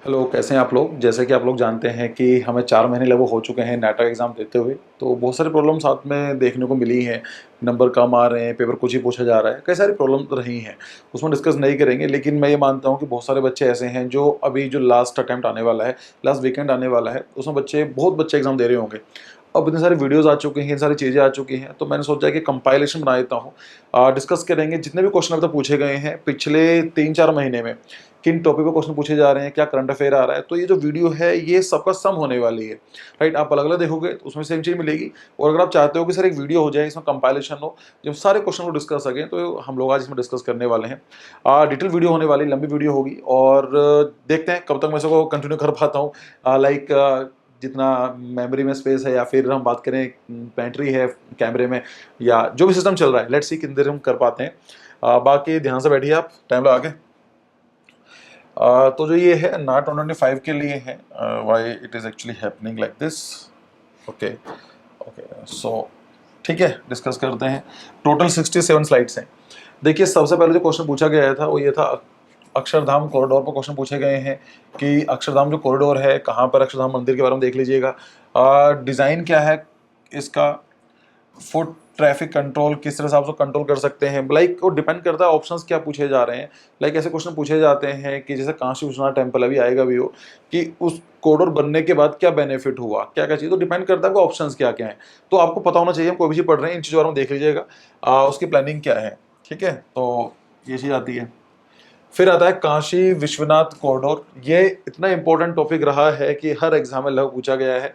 Hello, कैसे हैं आप लोग? जैसे कि आप लोग जानते हैं कि हमें 4 महीने लगभग हो चुके हैं नेटो एग्ज़ाम देते हुए, तो बहुत सारी प्रॉब्लम साथ में देखने को मिली हैं। नंबर कम आ रहे हैं, पेपर कुछ ही पूछा जा रहा है, कई सारी प्रॉब्लम रही हैं। उसमें डिस्कस नहीं करेंगे, लेकिन मैं ये मानता हूँ कि बहुत सारे बच्चे ऐसे हैं जो अभी जो लास्ट अटेम्प्ट आने वाला है, लास्ट वीकेंड आने वाला है, उसमें बहुत बच्चे एग्ज़ाम दे रहे होंगे। अब इतनी सारी वीडियोज़ आ चुकी हैं, इतनी सारी चीज़ें आ चुकी हैं, तो मैंने सोचा कि कंपाइलेशन बना देता हूँ। डिस्कस करेंगे जितने भी क्वेश्चन अब तक पूछे गए हैं पिछले 3-4 महीने में, किन टॉपिक पे क्वेश्चन पूछे जा रहे हैं, क्या करंट अफेयर आ रहा है, तो ये जो वीडियो है ये सबका सम होने वाली है, राइट? आप अलग-अलग देखोगे तो उसमें सेम चीज़ मिलेगी। और अगर आप चाहते हो कि सर एक वीडियो हो जाए, इसमें कंपाइलेशन हो, जब सारे क्वेश्चन को डिस्कस सकें, तो हम लोग आज इसमें डिस्कस करने वाले हैं। डिटेल वीडियो होने वाली, लंबी वीडियो होगी और देखते हैं कब तक मैं इसको कंटिन्यू कर पाता हूँ। लाइक जितना मेमोरी में स्पेस है या फिर हम बात करें बैटरी है कैमरे में या जो भी सिस्टम चल रहा है, लेट्स सी कितनी देर हम कर पाते हैं। बाकी ध्यान से बैठिए आप, टाइम लगा के। तो जो ये है नाट 125 के लिए है, why it is actually happening like this. Okay okay, so ठीक है, डिस्कस करते हैं। टोटल 67 स्लाइड्स हैं। देखिए, सबसे पहले जो क्वेश्चन पूछा गया था वो ये था, अक्षरधाम कॉरिडोर पर क्वेश्चन पूछे गए हैं कि अक्षरधाम जो कॉरिडोर है कहाँ पर, अक्षरधाम मंदिर के बारे में देख लीजिएगा। डिज़ाइन क्या है इसका, फुट ट्रैफिक कंट्रोल किस तरह से आप उसको कंट्रोल कर सकते हैं, लाइक वो डिपेंड करता है ऑप्शंस क्या पूछे जा रहे हैं। लाइक ऐसे क्वेश्चन पूछे जाते हैं कि जैसे काशी विश्वनाथ टेम्पल अभी आएगा भी हो, कि उस कॉरिडोर बनने के बाद क्या बेनिफिट हुआ, क्या क्या चीज़, तो डिपेंड करता है कि ऑप्शंस क्या क्या है। तो आपको पता होना चाहिए, हम कोई भी चीज़ पढ़ रहे हैं इन चीज़ों के बारे में देख लीजिएगा, उसकी प्लानिंग क्या है। ठीक है, तो ये चीज़ आती है। फिर आता है काशी विश्वनाथ कॉरिडोर। ये इतना इंपॉर्टेंट टॉपिक रहा है कि हर एग्जाम में लगभग पूछा गया है।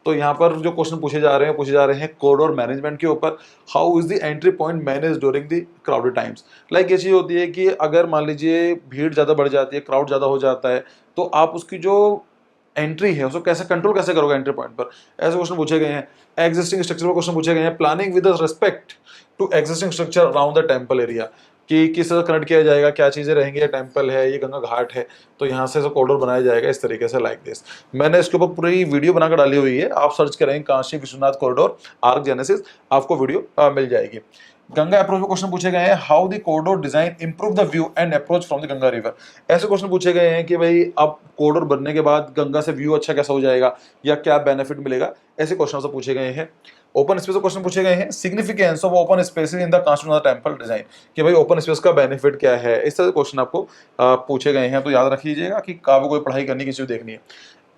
तो यहाँ पर जो क्वेश्चन पूछे जा रहे हैं कॉरिडोर मैनेजमेंट के ऊपर। How is the entry point manage during the crowded times. Like ये चीज़ होती है कि अगर मान लीजिए भीड़ ज़्यादा बढ़ जाती है, क्राउड ज़्यादा हो जाता है, तो आप उसकी जो एंट्री है उसको कैसे कंट्रोल कैसे करोगे एंट्री पॉइंट पर। ऐसे क्वेश्चन पूछे गए हैं। एग्जिस्टिंग स्ट्रक्चर पर क्वेश्चन पूछे गए हैं। Planning with respect to existing structure around the temple area, कि किस तरह कनेक्ट किया जाएगा, क्या चीज़ें रहेंगी, ये टेम्पल है, ये गंगा घाट है, तो यहाँ से कॉरिडोर बनाया जाएगा इस तरीके से, लाइक दिस। मैंने इसके ऊपर पूरी वीडियो बनाकर डाली हुई है, आप सर्च करेंगे Kashi Vishwanath corridor arc genesis, आपको वीडियो मिल जाएगी। गंगा अप्रोच में क्वेश्चन पूछे गए हैं, how the corridor design improve the view and approach from the Ganga river. ऐसे क्वेश्चन पूछे गए हैं कि भाई अब कॉरिडोर बनने के बाद गंगा से व्यू अच्छा कैसा हो जाएगा या क्या बेनिफिट मिलेगा, ऐसे क्वेश्चन से पूछे गए हैं। ओपन स्पेस क्वेश्चन पूछे गए हैं, significance of open spaces in the Kanchenjunga temple design, कि भाई ओपन स्पेस का बेनिफिट क्या है, इस तरह के क्वेश्चन आपको पूछे गए हैं। तो याद रख लीजिएगा कि काबू कोई पढ़ाई करनी, किसी को देखनी है,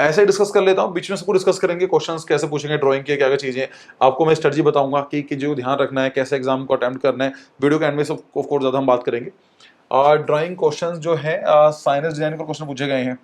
ऐसे ही डिस्कस कर लेता हूँ, बीच में सबको डिस्कस करेंगे क्वेश्चंस कैसे पूछेंगे, ड्राइंग की क्या क्या चीजें आपको मैं स्ट्रेटजी बताऊंगा कि जो ध्यान रखना है, कैसे एग्जाम को अटेम्प्ट करना है। वीडियो के एंड में ऑफ कोर्स ज्यादा हम बात करेंगे। और ड्राइंग क्वेश्चंस जो है साइनेज डिजाइन का क्वेश्चन पूछे गए हैं।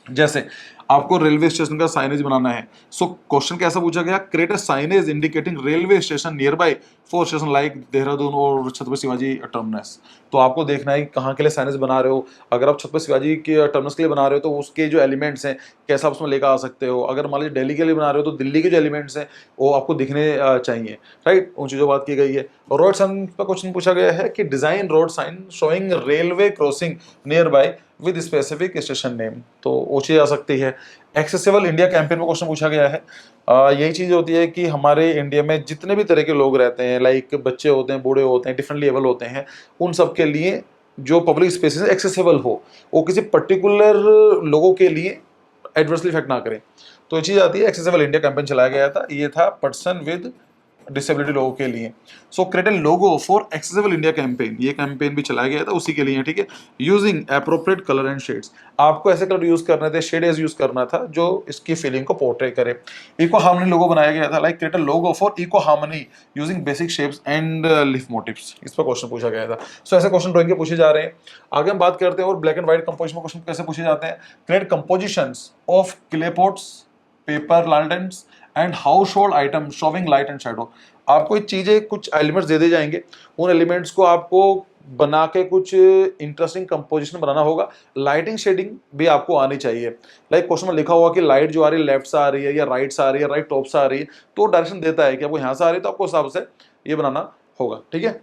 जैसे आपको रेलवे स्टेशन का साइनेज बनाना है, सो क्वेश्चन कैसा पूछा गया, create a signage indicating railway station near by four station like Dehradun और छत्रपति शिवाजी टर्मिनस। तो आपको देखना है कि कहाँ के लिए साइनेज बना रहे हो। अगर आप छत्रपति शिवाजी के टर्मिनस के लिए बना रहे हो तो उसके जो एलिमेंट्स हैं कैसा आप उसमें लेकर आ सकते हो। अगर मान लीजिए दिल्ली के लिए बना रहे हो तो दिल्ली के जो एलिमेंट्स हैं वो आपको दिखने चाहिए, राइट, उन चीज़ों बात की गई है। और रोड साइन पर क्वेश्चन पूछा गया है कि design road sign showing railway crossing nearby with specific station name, तो वो चीज़ आ सकती है। एक्सेसिबल इंडिया कैंपेन में क्वेश्चन पूछा गया है। यही चीज़ होती है कि हमारे इंडिया में जितने भी तरह के लोग रहते हैं, लाइक बच्चे होते हैं, बूढ़े होते हैं, डिफरेंट लेवल होते हैं, उन सब के लिए जो पब्लिक स्पेसेस एक्सेसिबल हो, वो किसी पर्टिकुलर लोगों के लिए एडवर्सली इफेक्ट ना करें। तो ये चीज़ आती है, एक्सेसिबल इंडिया कैंपेन चलाया गया था, ये था पर्सन विद डिसेबिलिटी लोगों के लिए। सो create a logo for accessible India campaign, ये कैंपेन भी चलाया गया था उसी के लिए, ठीक है। Using appropriate colour and shades, आपको ऐसे कलर यूज करने थे, शेड यूज करना था जो इसकी फीलिंग को पोर्ट्रे करे। इको हार्मनी लोगो बनाया गया था, like create a logo for eco harmony using basic shapes and leaf motifs, इस पर क्वेश्चन पूछा गया था। सो ऐसे क्वेश्चन ड्राइंग के पूछे जा रहे हैं। आगे हम बात करते हैं और ब्लैक एंड व्हाइट कंपोजिशन में क्वेश्चन कैसे पूछे जाते हैं। Create compositions of clay pots, paper lanterns and household item showing light and shadow. आपको ये चीजें कुछ एलिमेंट्स दे जाएंगे, उन एलिमेंट्स को आपको बना के कुछ इंटरेस्टिंग कंपोजिशन बनाना होगा। लाइटिंग शेडिंग भी आपको आनी चाहिए। लाइक क्वेश्चन में लिखा हुआ कि लाइट जो आ रही है लेफ्ट से आ रही है या राइट से आ रही है, राइट टॉप से आ रही है, तो डायरेक्शन देता है कि आपको यहाँ से आ रही है, तो आपको हिसाब से ये बनाना होगा, ठीक है।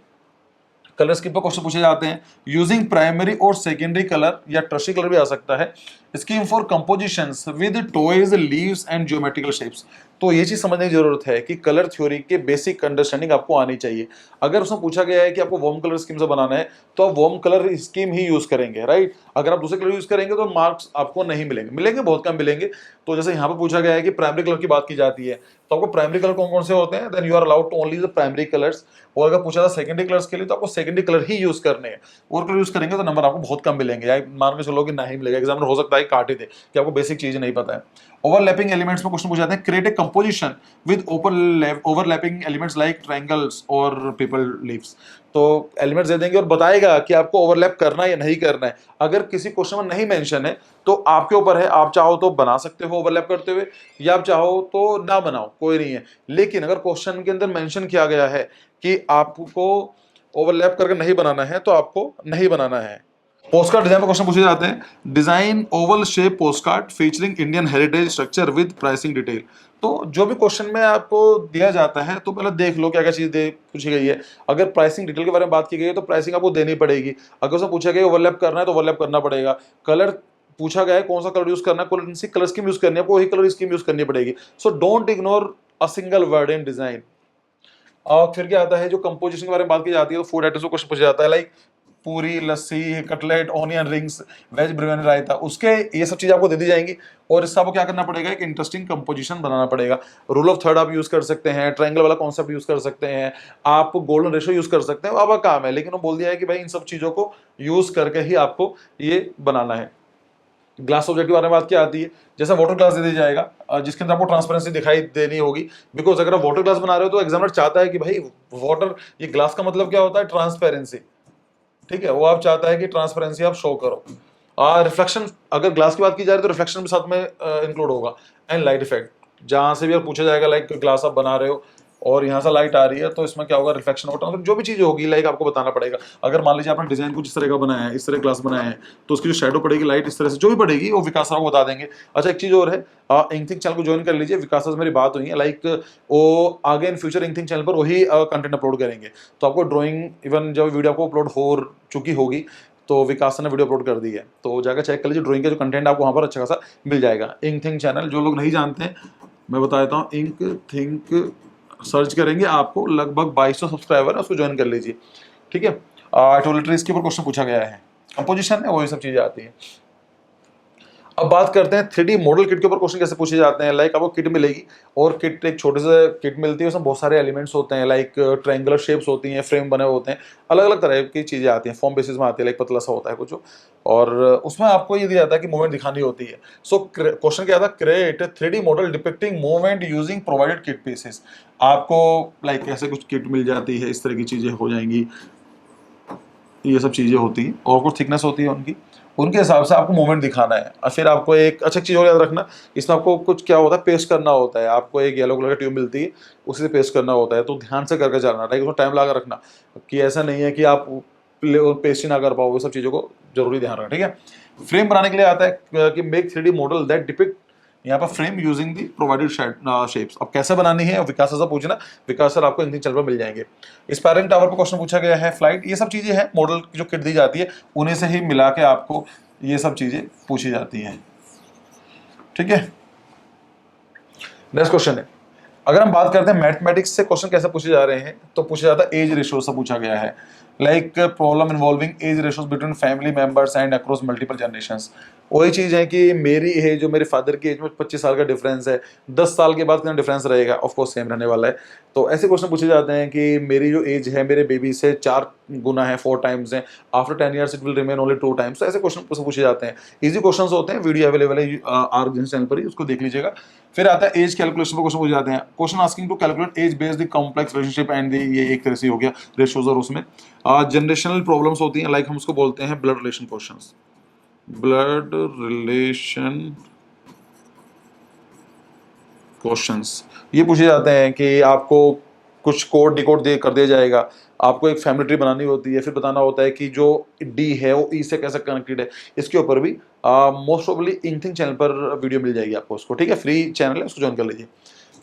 कलर स्कीम पर क्वेश्चन पूछे जाते हैं। यूजिंग प्राइमरी और सेकेंडरी कलर या टर्शियरी कलर भी आ सकता है। Scheme for compositions with toys leaves and geometrical shapes. तो ये चीज समझने की जरूरत है कि कलर थ्योरी के बेसिक अंडरस्टैंडिंग आपको आनी चाहिए। अगर उसमें पूछा गया है कि आपको वार्म कलर स्कीम से बनाना है तो आप वार्म कलर स्कीम ही यूज करेंगे, राइट। अगर आप दूसरे कलर यूज करेंगे तो मार्क्स आपको नहीं मिलेंगे, मिलेंगे बहुत कम मिलेंगे। तो जैसे यहाँ पर पूछा गया है कि प्राइमरी कलर की बात की जाती है, तो आपको प्राइमरी कलर कौन कौन से होते हैं, then you are allowed to only the primary colours. और अगर पूछा था सेकेंडरी कलर्स के लिए तो आपको सेकेंडरी कलर ही यूज करने हैं, और कलर यूज करेंगे तो नंबर आपको बहुत कम मिलेंगे, या मान के चलो कि नहीं मिलेगा। एग्जामिनर हो सकता है काट ही दे कि आपको बेसिक चीज नहीं पता है। ओवरलैपिंग एलिमेंट्स में क्वेश्चन पूछे जाते हैं, create a composition with overlapping elements like triangles और पीपल लीव्स। तो एलिमेंट्स दे देंगे और बताएगा कि आपको ओवरलैप करना है या नहीं करना है। अगर किसी क्वेश्चन में नहीं मेंशन है तो आपके ऊपर है, आप चाहो तो बना सकते हो ओवरलैप करते हुए, या आप चाहो तो ना बनाओ, कोई नहीं है। लेकिन अगर क्वेश्चन के अंदर मेंशन किया गया है कि आपको ओवरलैप करके नहीं बनाना है तो आपको नहीं बनाना है। पोस्ट कार्ड डिजाइन में क्वेश्चन पूछे जाते हैं, design Oval shape post card featuring Indian heritage structure with pricing detail. तो जो भी क्वेश्चन में आपको दिया जाता है तो पहले देख लो क्या क्या चीज पूछी गई है। अगर प्राइसिंग डिटेल के बारे में बात की गई है तो प्राइसिंग आपको देनी पड़ेगी। अगर उसमें पूछा गया ओवरलैप करना है तो ओवरलैप करना पड़ेगा। कलर पूछा गया है कौन सा कलर यूज करना है, कौन सी कलर स्कीम यूज करनी है, आपको वही कलर स्कीम यूज करनी पड़ेगी। So don't ignore a single word in design. और फिर क्या आता है, जो कंपोजिशन के बारे में बात की जाती है तो फूड आइटम्स को क्वेश्चन पूछा जाता है, like puri, lassi, cutlet, onion rings, veg biryani, raita, उसके ये सब चीज़ आपको दे दी जाएंगी। और इससे आपको क्या करना पड़ेगा, एक इंटरेस्टिंग कंपोजिशन बनाना पड़ेगा। रूल ऑफ थर्ड आप यूज कर सकते हैं, ट्रायंगल वाला कॉन्सेप्ट यूज कर सकते हैं, आप गोल्डन रेशो यूज कर सकते हैं, आपका काम है। लेकिन वो बोल दिया है कि भाई इन सब चीज़ों को यूज करके ही आपको ये बनाना है। ग्लास ऑब्जेक्ट के बारे में बात क्या आती है, जैसा वाटर ग्लास दे दिया जाएगा जिसके अंदर आपको ट्रांसपेरेंसी दिखाई देनी होगी। बिकॉज अगर आप वाटर ग्लास बना रहे हो तो एग्जामिनर चाहता है कि भाई वाटर, ये ग्लास का मतलब क्या होता है, ट्रांसपेरेंसी, ठीक है। वो आप चाहता है कि ट्रांसपेरेंसी आप शो करो। रिफ्लेक्शन, अगर ग्लास की बात की जा रही है तो रिफ्लेक्शन भी साथ में इंक्लूड होगा। एंड लाइट इफेक्ट, जहां से भी आप पूछा जाएगा, लाइक ग्लास आप बना रहे हो और यहाँ से लाइट आ रही है तो इसमें क्या होगा, रिफ्लेक्शन होगा, ट्रांसफर, जो भी चीज़ होगी लाइक आपको बताना पड़ेगा। अगर मान लीजिए आपने डिजाइन कुछ इस तरह का बनाया है, इस तरह ग्लास बनाया है, तो उसकी जो शेडो पड़ेगी, लाइट इस तरह से जो भी पड़ेगी वो विकास आपको बता देंगे। अच्छा, एक चीज़ और है, इंकथिंक चैनल को ज्वाइन कर लीजिए। विकास से मेरी बात हुई है, लाइक वो आगे इन फ्यूचर इंकथिंक चैनल पर वही कंटेंट अपलोड करेंगे। तो आपको ड्राइंग, इवन जब वीडियो आपको अपलोड हो चुकी होगी तो विकास ने वीडियो अपलोड कर दी है, तो जाकर चेक कर लीजिए। ड्राइंग का जो कंटेंट आपको वहाँ पर अच्छा खासा मिल जाएगा। इंकथिंक चैनल, जो लोग नहीं जानते हैं मैं बता देता हूँ, इंकथिंक सर्च करेंगे, आपको लगभग 2200 सब्सक्राइबर है, उसको ज्वाइन कर लीजिए, ठीक है। टॉयलेटरीज के ऊपर क्वेश्चन पूछा गया है, कंपोजिशन है, वही सब चीजें आती हैं। अब बात करते हैं 3D मॉडल किट के ऊपर क्वेश्चन कैसे पूछे जाते हैं। लाइक आपको किट मिलेगी और किट, एक छोटे से किट मिलती है, उसमें बहुत सारे एलिमेंट्स होते हैं, लाइक ट्रायंगुलर शेप्स होती हैं, फ्रेम बने होते हैं, अलग अलग तरह की चीजें आती हैं, फॉर्म बेसिस में आती है, लाइक पतला सा होता है कुछ, और उसमें आपको ये दिया जाता है कि मूवमेंट दिखानी होती है। सो क्वेश्चन क्या था, create 3D model depicting movement using provided kit pieces. आपको लाइक ऐसे कुछ किट मिल जाती है, इस तरह की चीजें हो जाएंगी, ये सब चीजें होती हैं, और कुछ थिकनेस होती है उनकी, उनके हिसाब से आपको मूवमेंट दिखाना है। और फिर आपको एक अच्छा चीज़ और याद रखना, इसमें आपको कुछ क्या होता है, पेस्ट करना होता है। आपको एक येलो कलर का ट्यूब मिलती है, उसी से पेस्ट करना होता है, तो ध्यान से करके चलना है, उसमें टाइम लगा रखना, कि ऐसा नहीं है कि आप पेस्ट ही ना कर पाओ। वो सब चीज़ों को जरूरी ध्यान रखना, ठीक है। फ्रेम बनाने के लिए आता है कि make 3D model that depict, यहाँ पर frame using the provided shapes. अब कैसे बनानी है, विकास से पूछना, विकास सर आपको इंकथिंक चैनल पर मिल जाएंगे। स्पायरलिंग टावर पर क्वेश्चन पूछा गया है, फ्लाइट, ये सब चीजें हैं, मॉडल की जो किट दी जाती है उन्हें से ही मिला के आपको ये सब चीजें पूछी जाती हैं, ठीक है। नेक्स्ट क्वेश्चन है, अगर हम बात करते हैं मैथमेटिक्स से क्वेश्चन कैसे पूछे जा रहे हैं, तो पूछा जाता है एज रेशियो से पूछा गया है, like problem involving age ratios between family members and across multiple generations. वही चीज़ है कि मेरी एज, जो मेरे फादर की एज में 25 साल का डिफरेंस है, 10 साल के बाद कितना डिफरेंस रहेगा, ऑफ कोर्स सेम रहने वाला है। तो ऐसे क्वेश्चन पूछे जाते हैं कि मेरी जो एज है मेरे बेबी से 4 गुना है, 4 टाइम्स है, after 10 years it will remain only 2 times. तो ऐसे क्वेश्चन पूछे जाते हैं, इजी क्वेश्चन होते हैं, वीडियो अवेलेबल है आर चैनल पर ही, उसको देख लीजिएगा। फिर आता है एज कैलकुलेशन पर क्वेश्चन पूछे जाते हैं, question asking to calculate age based the complex relationship and ये एक तरह से हो गया रेशियोज, और उसमें जनरेशनल प्रॉब्लम्स होती हैं, लाइक हम उसको बोलते हैं blood relation questions, blood relation questions. ये पूछे जाते हैं कि आपको कुछ कोड डिकोड कर दिया जाएगा, आपको एक फैमिली ट्री बनानी होती है, फिर बताना होता है कि जो डी है वो ई से कैसे कनेक्टेड है। इसके ऊपर भी मोस्ट प्रोबेबली इंकथिंक चैनल पर वीडियो मिल जाएगी आपको उसको, ठीक है, फ्री चैनल है, उसको ज्वाइन कर लीजिए।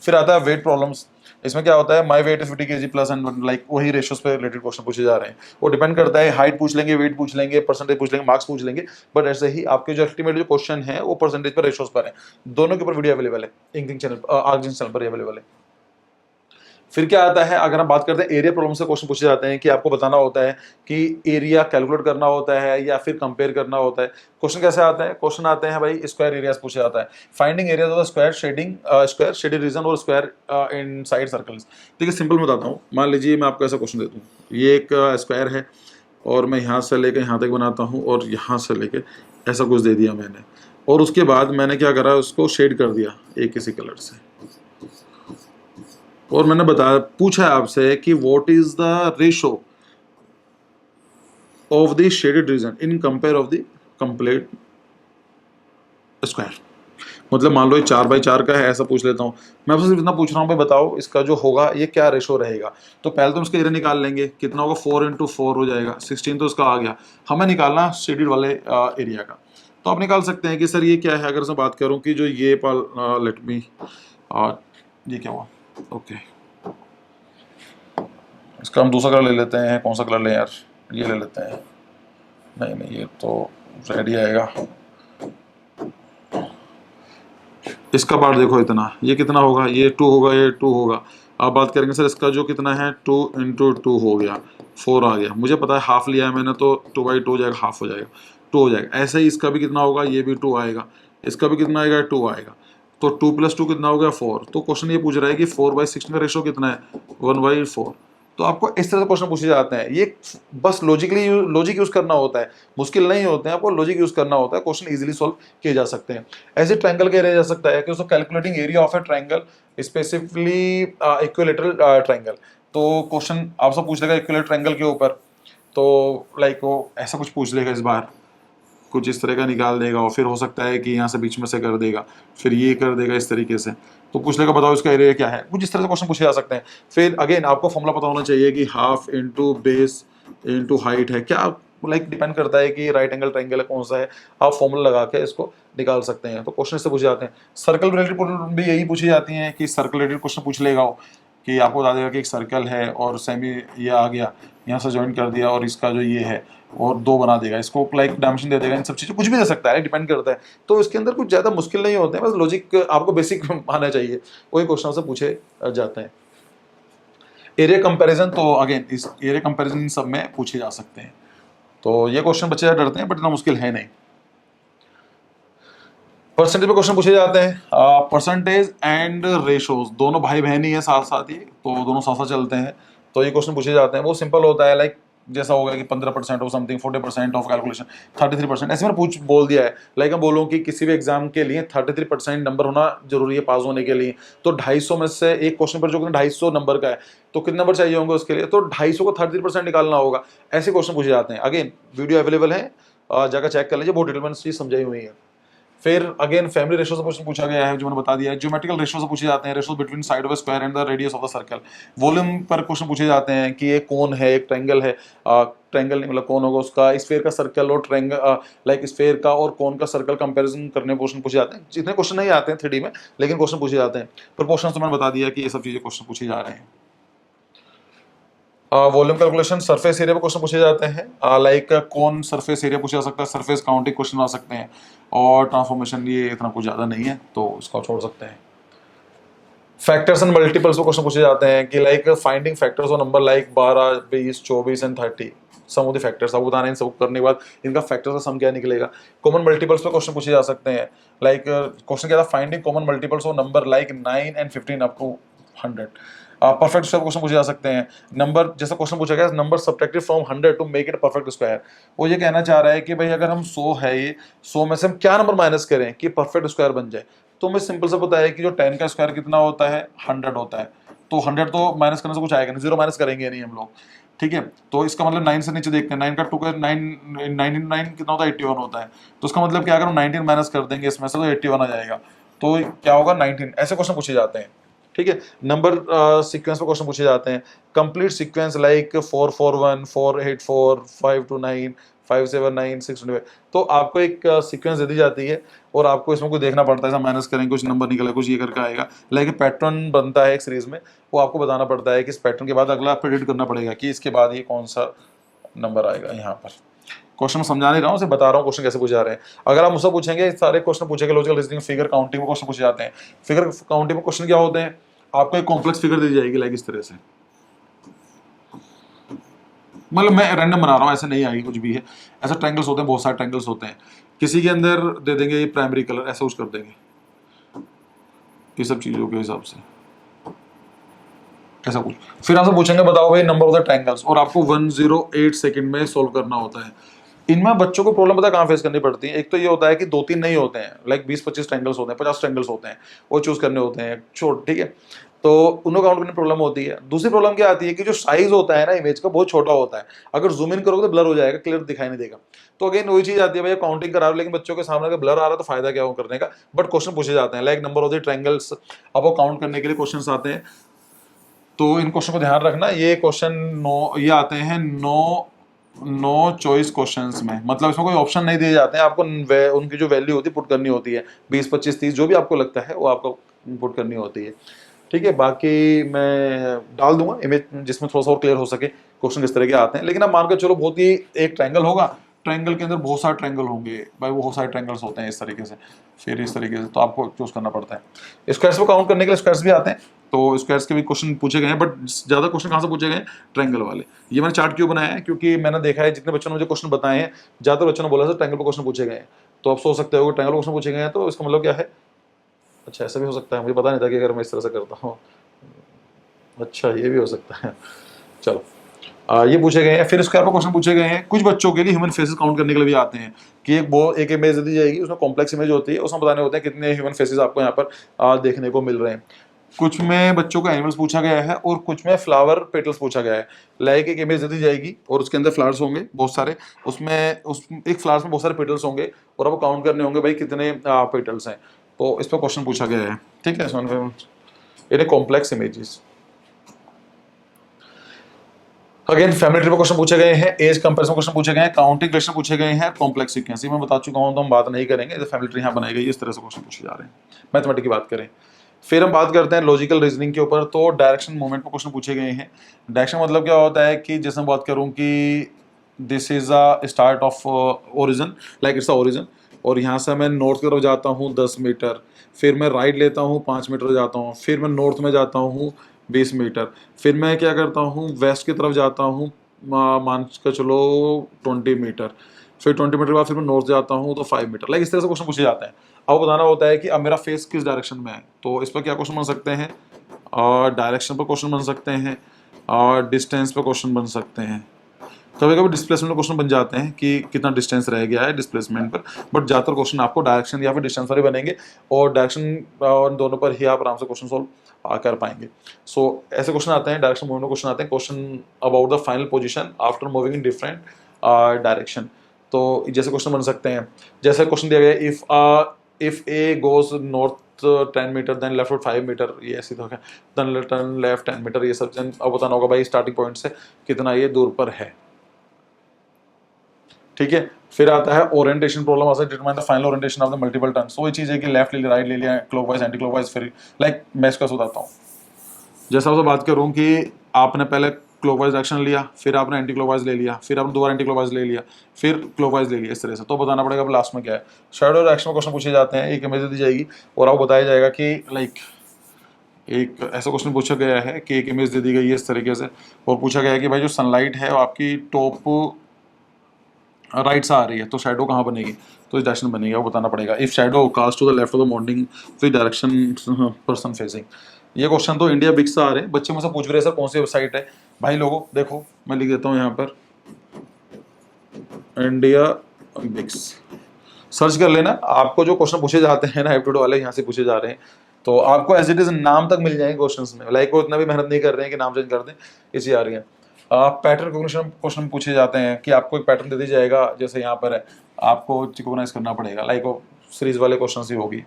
फिर आता है वेट प्रॉब्लम्स, इसमें क्या होता है, my weight is 50 kg plus and like वही रेशियोज पे रिलेटेड क्वेश्चन पूछे जा रहे हैं। वो डिपेंड करता है, हाइट पूछ लेंगे, वेट पूछ लेंगे, परसेंटेज पूछ लेंगे, मार्क्स पूछ लेंगे, बट ऐसे ही आपके जो अल्टीमेट जो क्वेश्चन है वो परसेंटेज पर, रेशियोज पर है। दोनों के ऊपर वीडियो अवेलेबल है इंकिंग चैनल, आर्कजिन चैनल पर अवेलेबल है। फिर क्या आता है, अगर हम बात करते हैं एरिया प्रॉब्लम से क्वेश्चन पूछे जाते हैं कि आपको बताना होता है कि एरिया कैलकुलेट करना होता है या फिर कंपेयर करना होता है। क्वेश्चन कैसे आता है, क्वेश्चन आते हैं भाई स्क्वायर एरियाज पूछा जाता है, finding areas of the square shaded region और स्क्वायर इन साइड सर्कल्स। देखिए सिंपल बताता हूँ, मान लीजिए मैं आपको ऐसा क्वेश्चन देता हूँ, ये एक स्क्वायर है और मैं यहाँ से लेकर यहाँ तक बनाता हूँ और यहाँ से लेकर ऐसा कुछ दे दिया मैंने, और उसके बाद मैंने क्या करा, उसको शेड कर दिया एक किसी कलर से, और मैंने पूछा है आपसे कि what is the ratio of the shaded region in compare of the complete square. मतलब मान लो ये 4x4 का है, ऐसा पूछ लेता हूँ मैं आपसे, सिर्फ इतना पूछ रहा हूँ भाई बताओ इसका जो होगा ये क्या रेशो रहेगा। तो पहले तो इसका एरिया निकाल लेंगे, कितना होगा, 4 × 4 हो जाएगा, 16 तो इसका आ गया। हमें निकालना शेडेड वाले एरिया का, तो आप निकाल सकते हैं कि सर ये क्या है। अगर मैं बात करूँ कि जो ये लेट मी ये क्या हुआ, ओके इसका हम दूसरा कलर ले लेते हैं, कौन सा कलर लें यार, ये ले लेते हैं, नहीं ये तो रेड ही आएगा। इसका पार्ट देखो इतना, ये कितना होगा, ये 2 होगा, ये 2 होगा। आप बात करेंगे सर इसका जो कितना है, 2 × 2 हो गया, 4 आ गया। मुझे पता है हाफ लिया है मैंने, तो 2/2 हो जाएगा, हाफ हो जाएगा, 2 हो जाएगा। ऐसे ही इसका भी कितना होगा, ये भी 2 आएगा, इसका भी कितना आएगा, 2 आएगा। तो 2 + 2 कितना हो गया, 4। तो क्वेश्चन ये पूछ रहा है कि 4/16 का रेशो कितना है, 1/4। तो आपको इस तरह से क्वेश्चन पूछे जाते हैं। ये बस लॉजिक यूज करना होता है, मुश्किल नहीं होते हैं, आपको लॉजिक यूज करना होता है, क्वेश्चन इजीली सॉल्व किए जा सकते हैं। ऐसे ट्रायंगल का एरिया जा सकता है कि उसको calculating area of A triangle, specifically equilateral triangle. तो क्वेश्चन आपसे पूछ लेगा इक्विलैटरल ट्रायंगल के ऊपर, तो लाइक वो ऐसा कुछ पूछ लेगा, इस बार कुछ इस तरह का निकाल देगा, और फिर हो सकता है कि यहाँ से बीच में से कर देगा, फिर ये कर देगा इस तरीके से। तो पूछ लेगा बताओ इसका एरिया क्या है, कुछ इस तरह से क्वेश्चन पूछे जा सकते हैं। फिर अगेन आपको फॉर्मूला पता होना चाहिए कि हाफ × बेस × हाइट है क्या, लाइक डिपेंड करता है कि राइट एंगल ट्रायंगल कौन सा है, आप फॉर्मूला लगा के इसको निकाल सकते हैं। तो क्वेश्चन इससे पूछे जाते हैं। सर्कल रिलेटेड प्रॉब्लम भी यही पूछी जाती हैं कि सर्कल रिलेटेड क्वेश्चन पूछ लेगा वो, कि आपको बता देगा कि एक सर्कल है और सेमी ये आ गया, यहाँ से ज्वाइन कर दिया और इसका जो ये है और 2 बना देगा, इसको लाइक डायमेंशन दे देगा, इन सब चीज़ें कुछ भी दे सकता है, डिपेंड करता है। तो इसके अंदर कुछ ज़्यादा मुश्किल नहीं होते हैं, बस लॉजिक आपको बेसिक आना चाहिए, वही क्वेश्चन से पूछे जाते हैं। एरिया कंपैरिजन, तो अगेन इस एरिया कंपैरिजन इन सब में पूछे जा सकते हैं। तो ये क्वेश्चन बच्चे डरते हैं, बट इतना मुश्किल है नहीं। परसेंटेज पे क्वेश्चन पूछे जाते हैं, परसेंटेज एंड रेशोज, दोनों भाई बहन ही है साथ साथ ही, तो दोनों साथ साथ चलते हैं। तो ये क्वेश्चन पूछे जाते हैं, वो सिंपल होता है, लाइक जैसा होगा कि 15% ऑफ समथिंग, 40% ऑफ कैलकुलेशन, 33%, ऐसे मैंने बोल दिया है। लाइक मैं बोलूँ कि किसी भी एग्जाम के लिए 33% नंबर होना जरूरी है पास होने के लिए। तो 250 में से एक क्वेश्चन पर जो 250 नंबर का है, तो कितने नंबर चाहिए होंगे उसके लिए, तो 250 को 33% निकालना होगा। ऐसे क्वेश्चन पूछे जाते हैं। अगेन वीडियो अवेलेबल है, जाकर चेक कर लीजिए, बहुत डिटेल में चीज समझाई हुई है। फिर अगेन फैमिली रेशो से क्वेश्चन पूछा गया है, जो मैंने बता दिया है। ज्योमेट्रिकल रेशो से पूछे जाते हैं, ratio between side of square and the radius of the circle. Volume पर क्वेश्चन पूछे जाते हैं कि एक कोन है, एक ट्रायंगल है, ट्रायंगल नहीं मतलब कोन होगा उसका, स्फीयर का सर्कल और ट्रायंगल, लाइक स्फीयर का और कोन का सर्कल कंपैरिजन करने क्वेश्चन पूछे जाते हैं। जितने क्वेश्चन नहीं आते हैं 3D में, लेकिन क्वेश्चन पूछे जाते हैं। प्रोपोर्शंस तो मैंने बता दिया कि ये सब चीजें क्वेश्चन पूछे जा रहे हैं। वॉल्यूम कैलकुलेशन, सरफेस एरिया पे क्वेश्चन पूछे जाते हैं, लाइक कौन सरफेस एरिया पूछा जा सकता है, सरफेस काउंटिंग क्वेश्चन आ सकते हैं। और ट्रांसफॉर्मेशन ये इतना कुछ ज़्यादा नहीं है, तो उसको छोड़ सकते हैं। फैक्टर्स एंड मल्टीपल्स पे क्वेश्चन पूछे जाते हैं कि लाइक फाइंडिंग फैक्टर्स और number like 12, 20, 24 and 30, sum of the factors आपको बताना है। इन सब करने के बाद इनका फैक्टर्स का सम क्या निकलेगा। कॉमन मल्टीपल्स पे क्वेश्चन पूछे जा सकते हैं, लाइक क्वेश्चन क्या था, फाइंडिंग कॉमन मल्टीपल्स और number like 9 and 15 up to 100। Perfect square question पूछे जा सकते हैं। नंबर जैसा क्वेश्चन पूछा गया, number subtracted from 100 to make it perfect square. वो ये कहना चाह रहा है कि भाई अगर हम 100 है, ये 100 में से हम क्या नंबर माइनस करें कि परफेक्ट स्क्वायर बन जाए। तो हमें सिंपल सा पता है कि जो 10 का स्क्वायर कितना होता है, 100 होता है। तो 100 तो माइनस करने से कुछ आएगा नहीं, 0 माइनस करेंगे नहीं हम लोग, ठीक है। तो इसका मतलब 9 से नीचे देखते हैं, 9 का 2 का 9 कितना होता है, 81 होता है। तो उसका मतलब क्या, अगर हम 19 माइनस कर देंगे इसमें से, तो 81 आ जाएगा। तो क्या होगा, 19। ऐसे क्वेश्चन पूछे जाते हैं, ठीक है। नंबर सीक्वेंस पे क्वेश्चन पूछे जाते हैं, कंप्लीट सीक्वेंस लाइक 441, 484, 529, 5 7 9 6 25। तो आपको एक सीक्वेंस दे दी जाती है और आपको इसमें कुछ देखना पड़ता है, ऐसा माइनस करेंगे कुछ नंबर निकले, कुछ ये करके आएगा, लाइक पैटर्न बनता है एक सीरीज में, वो आपको बताना पड़ता है कि इस पैटर्न के बाद अगला प्रेडिक्ट करना पड़ेगा कि इसके बाद ये कौन सा नंबर आएगा। यहाँ पर क्वेश्चन समझा नहीं रहा हूँ, सिर्फ बता रहा हूँ क्वेश्चन कैसे पूछे जा रहे हैं। अगर आप मुझसे पूछेंगे, सारे क्वेश्चन पूछेंगे, लॉजिकल रीजनिंग, फिगर काउंटिंग में क्वेश्चन पूछे जाते हैं। फिगर काउंटिंग में क्वेश्चन क्या होते हैं, आपको एक कॉम्प्लेक्स फिगर दी जाएगी लाइक इस तरह से, मतलब मैं रैंडम बना रहा हूँ, ऐसे नहीं आएगी कुछ भी है, ऐसा ट्रायंगल्स होते हैं, बहुत सारे ट्रायंगल्स होते हैं, किसी के अंदर दे देंगे ये प्राइमरी कलर, ऐसा कुछ कर देंगे, ये सब चीजों के हिसाब से ऐसा कुछ। फिर आपसे पूछेंगे बताओ भाई नंबर ऑफ द ट्रायंगल्स, और आपको 108 सेकंड में सोल्व करना होता है। इनमें बच्चों को प्रॉब्लम पता कहाँ फेस करनी पड़ती है, एक तो ये होता है कि 2-3 नहीं होते हैं, लाइक 20-25 ट्रायंगल्स होते हैं, 50 ट्रायंगल्स होते हैं, वो चूज करने होते हैं छोट, ठीक है, तो उनको काउंट करने में प्रॉब्लम होती है। दूसरी प्रॉब्लम क्या आती है कि जो साइज होता है ना इमेज का बहुत छोटा होता है, अगर जूम इन करोगे तो ब्लर हो जाएगा, क्लियर दिखाई नहीं देगा। तो अगेन वही चीज आती है, भैया काउंटिंग करा रहे हो लेकिन बच्चों के सामने अगर ब्लर आ रहा है तो फायदा क्या हो करने का। बट क्वेश्चन पूछे जाते हैं like number of the triangles, अब वो काउंट करने के लिए क्वेश्चन आते हैं, तो इन क्वेश्चन को ध्यान रखना। ये क्वेश्चन ये आते हैं नो चॉइस क्वेश्चंस में, मतलब इसमें कोई ऑप्शन नहीं दिए जाते हैं, आपको उनकी जो वैल्यू होती है पुट करनी होती है, 20 25 30 जो भी आपको लगता है वो आपको पुट करनी होती है, ठीक है। बाकी मैं डाल दूंगा इमेज जिसमें थोड़ा सा और क्लियर हो सके क्वेश्चन किस तरह के आते हैं। लेकिन आप मान के चलो बहुत ही एक ट्रायंगल होगा, ट्रायंगल के अंदर बहुत सारे ट्रायंगल होंगे भाई, वो बहुत सारे ट्रायंगल्स होते हैं इस तरीके से, फिर इस तरीके से, तो आपको चूज करना पड़ता है। स्क्वायर्स को काउंट करने के लिए स्क्वायर्स भी आते हैं, तो स्क्वायर्स के भी क्वेश्चन पूछे गए हैं, बट ज्यादा क्वेश्चन कहाँ से पूछे गए हैं, ट्रायंगल वाले। ये मैंने चार्ट क्यों बनाया है, क्योंकि मैंने देखा है जितने बच्चों ने मुझे क्वेश्चन बताए हैं, ज्यादातर बच्चों ने बोला था ट्रायंगल पर क्वेश्चन पूछे गए हैं। तो आप सोच सकते हो ट्रायंगल क्वेश्चन पूछे गए हैं तो इसका मतलब क्या है, अच्छा ऐसा भी हो सकता है, मुझे पता नहीं था कि अगर मैं इस तरह से करता हूँ, अच्छा ये भी हो सकता है। चलो ये पूछे गए हैं। फिर स्क्वायर पर क्वेश्चन पूछे गए हैं, कुछ बच्चों के लिए ह्यूमन फेसेस काउंट करने के लिए भी आते हैं कि एक इमेज दी जाएगी, उसमें कॉम्प्लेक्स इमेज होती है, उसमें बताने होते हैं कितने ह्यूमन फेसेस आपको यहाँ पर देखने को मिल रहे हैं। कुछ में बच्चों को एनिमल्स पूछा गया है और कुछ में फ्लावर पेटल्स पूछा गया है। लाइक एक इमेज दी जाएगी और उसके अंदर फ्लावर्स होंगे बहुत सारे, उसमें एक फ्लावर्स में बहुत सारे पेटल्स होंगे और आपको काउंट करने होंगे भाई कितने पेटल्स हैं, तो इस पर क्वेश्चन पूछा गया है, ठीक है। इन्हें complex images. Again family tree पर क्वेश्चन पूछे गए हैं, एज कंपैरिजन क्वेश्चन पूछे गए हैं, काउंटिंग क्वेश्चन पूछे गए हैं, कॉम्प्लेक्स सीक्वेंस मैं बता चुका हूं तो हम बात नहीं करेंगे, फैमिली ट्री यहाँ बनाई गई इस तरह से क्वेश्चन पूछे जा रहे हैं। मैथमेटिक्स की बात करें, फिर हम बात करते हैं लॉजिकल रीजनिंग के ऊपर, तो डायरेक्शन मूवमेंट पर क्वेश्चन पूछे गए हैं। डायरेक्शन मतलब क्या होता है कि जैसे मैं बात करूँ कि this is a start of origin, like it's a origin, और यहाँ से मैं नॉर्थ की तरफ जाता हूँ 10 मीटर, फिर मैं राइट लेता हूँ 5 मीटर जाता हूँ, फिर मैं नॉर्थ में जाता हूँ 20 मीटर, फिर मैं क्या करता हूँ वेस्ट की तरफ जाता हूँ मान कर चलो 20 मीटर, फिर 20 मीटर के बाद फिर मैं नॉर्थ जाता हूँ तो 5 मीटर, लाइक इस तरह से क्वेश्चन पूछे जाते हैं। अब बताना होता है कि अब मेरा फेस किस डायरेक्शन में है, तो इस पर क्या क्वेश्चन बन सकते हैं, डायरेक्शन पर क्वेश्चन बन सकते हैं, और डिस्टेंस पर क्वेश्चन बन सकते हैं, कभी कभी डिस्प्लेसमेंट क्वेश्चन बन जाते हैं कि कितना डिस्टेंस रह गया है डिस्प्लेसमेंट पर, बट ज़्यादातर क्वेश्चन आपको डायरेक्शन या फिर डिस्टेंस पर ही बनेंगे, और डायरेक्शन दोनों पर ही आप आराम से क्वेश्चन सॉल्व कर पाएंगे। सो ऐसे क्वेश्चन आते हैं, डायरेक्शन मूवमेंट क्वेश्चन आते हैं, question about the final position after moving in different direction. तो जैसे क्वेश्चन बन सकते हैं, जैसे क्वेश्चन दिया गया if A goes north 10 metre then left 5 metre, ये ऐसे तो है, देन टर्न लेफ्ट 10 मीटर, ये सब अब बताना होगा भाई स्टार्टिंग पॉइंट से कितना ये दूर पर है, ठीक है। फिर आता है ओरिएंटेशन प्रॉब्लम, आता है determine the final orientation of the multiple turns. तो ये चीज है कि लेफ्ट ले लिया, राइट ले लिया, क्लॉकवाइज एंटी क्लॉकवाइज, फिर लाइक मैं इसका बताता हूँ। जैसा आपसे बात करूँ कि आपने पहले क्लॉकवाइज डायरेक्शन लिया, फिर आपने एंटी क्लॉकवाइज ले लिया, फिर आपने दोबारा एंटी क्लॉकवाइज ले लिया, फिर क्लॉकवाइज ले लिया, इस तरह से, तो बताना पड़ेगा अब लास्ट में क्या है। शैडो डायरेक्शन में क्वेश्चन पूछे जाते हैं, एक इमेज दी जाएगी और आपको बताया जाएगा कि लाइक एक ऐसा क्वेश्चन पूछा गया है कि एक इमेज दे दी गई है इस तरीके से, और पूछा गया है कि भाई जो सनलाइट है वो आपकी टॉप राइट से आ रही है तो शैडो कहाँ बनेगी, तो इस डायरेक्शन बनेगी, वो बताना पड़ेगा। If shadow cast to the left of the morning तो डायरेक्शन पर्सन फेसिंग। ये क्वेश्चन तो इंडिया बिक्स से आ रहे हैं, बच्चे मुझसे पूछ रहे हैं सर कौन सी वेबसाइट है, भाई लोगों देखो मैं लिख देता हूँ यहाँ पर इंडिया बिक्स, सर्च कर लेना, आपको जो क्वेश्चन पूछे जाते हैं ना एप्टीट्यूड वाले यहाँ से पूछे जा रहे हैं, तो आपको एज इट इज नाम तक मिल जाएंगे क्वेश्चंस में, लाइक वो इतना भी मेहनत नहीं कर रहे हैं कि नाम चेंज कर दें, इसी आ रही है। पैटर्न कोग्निशन क्वेश्चन पूछे जाते हैं कि आपको एक पैटर्न दे दी जाएगा, जैसे यहाँ पर है, आपको रिकॉग्नाइज करना पड़ेगा, लाइक वो सीरीज वाले क्वेश्चन ही होगी।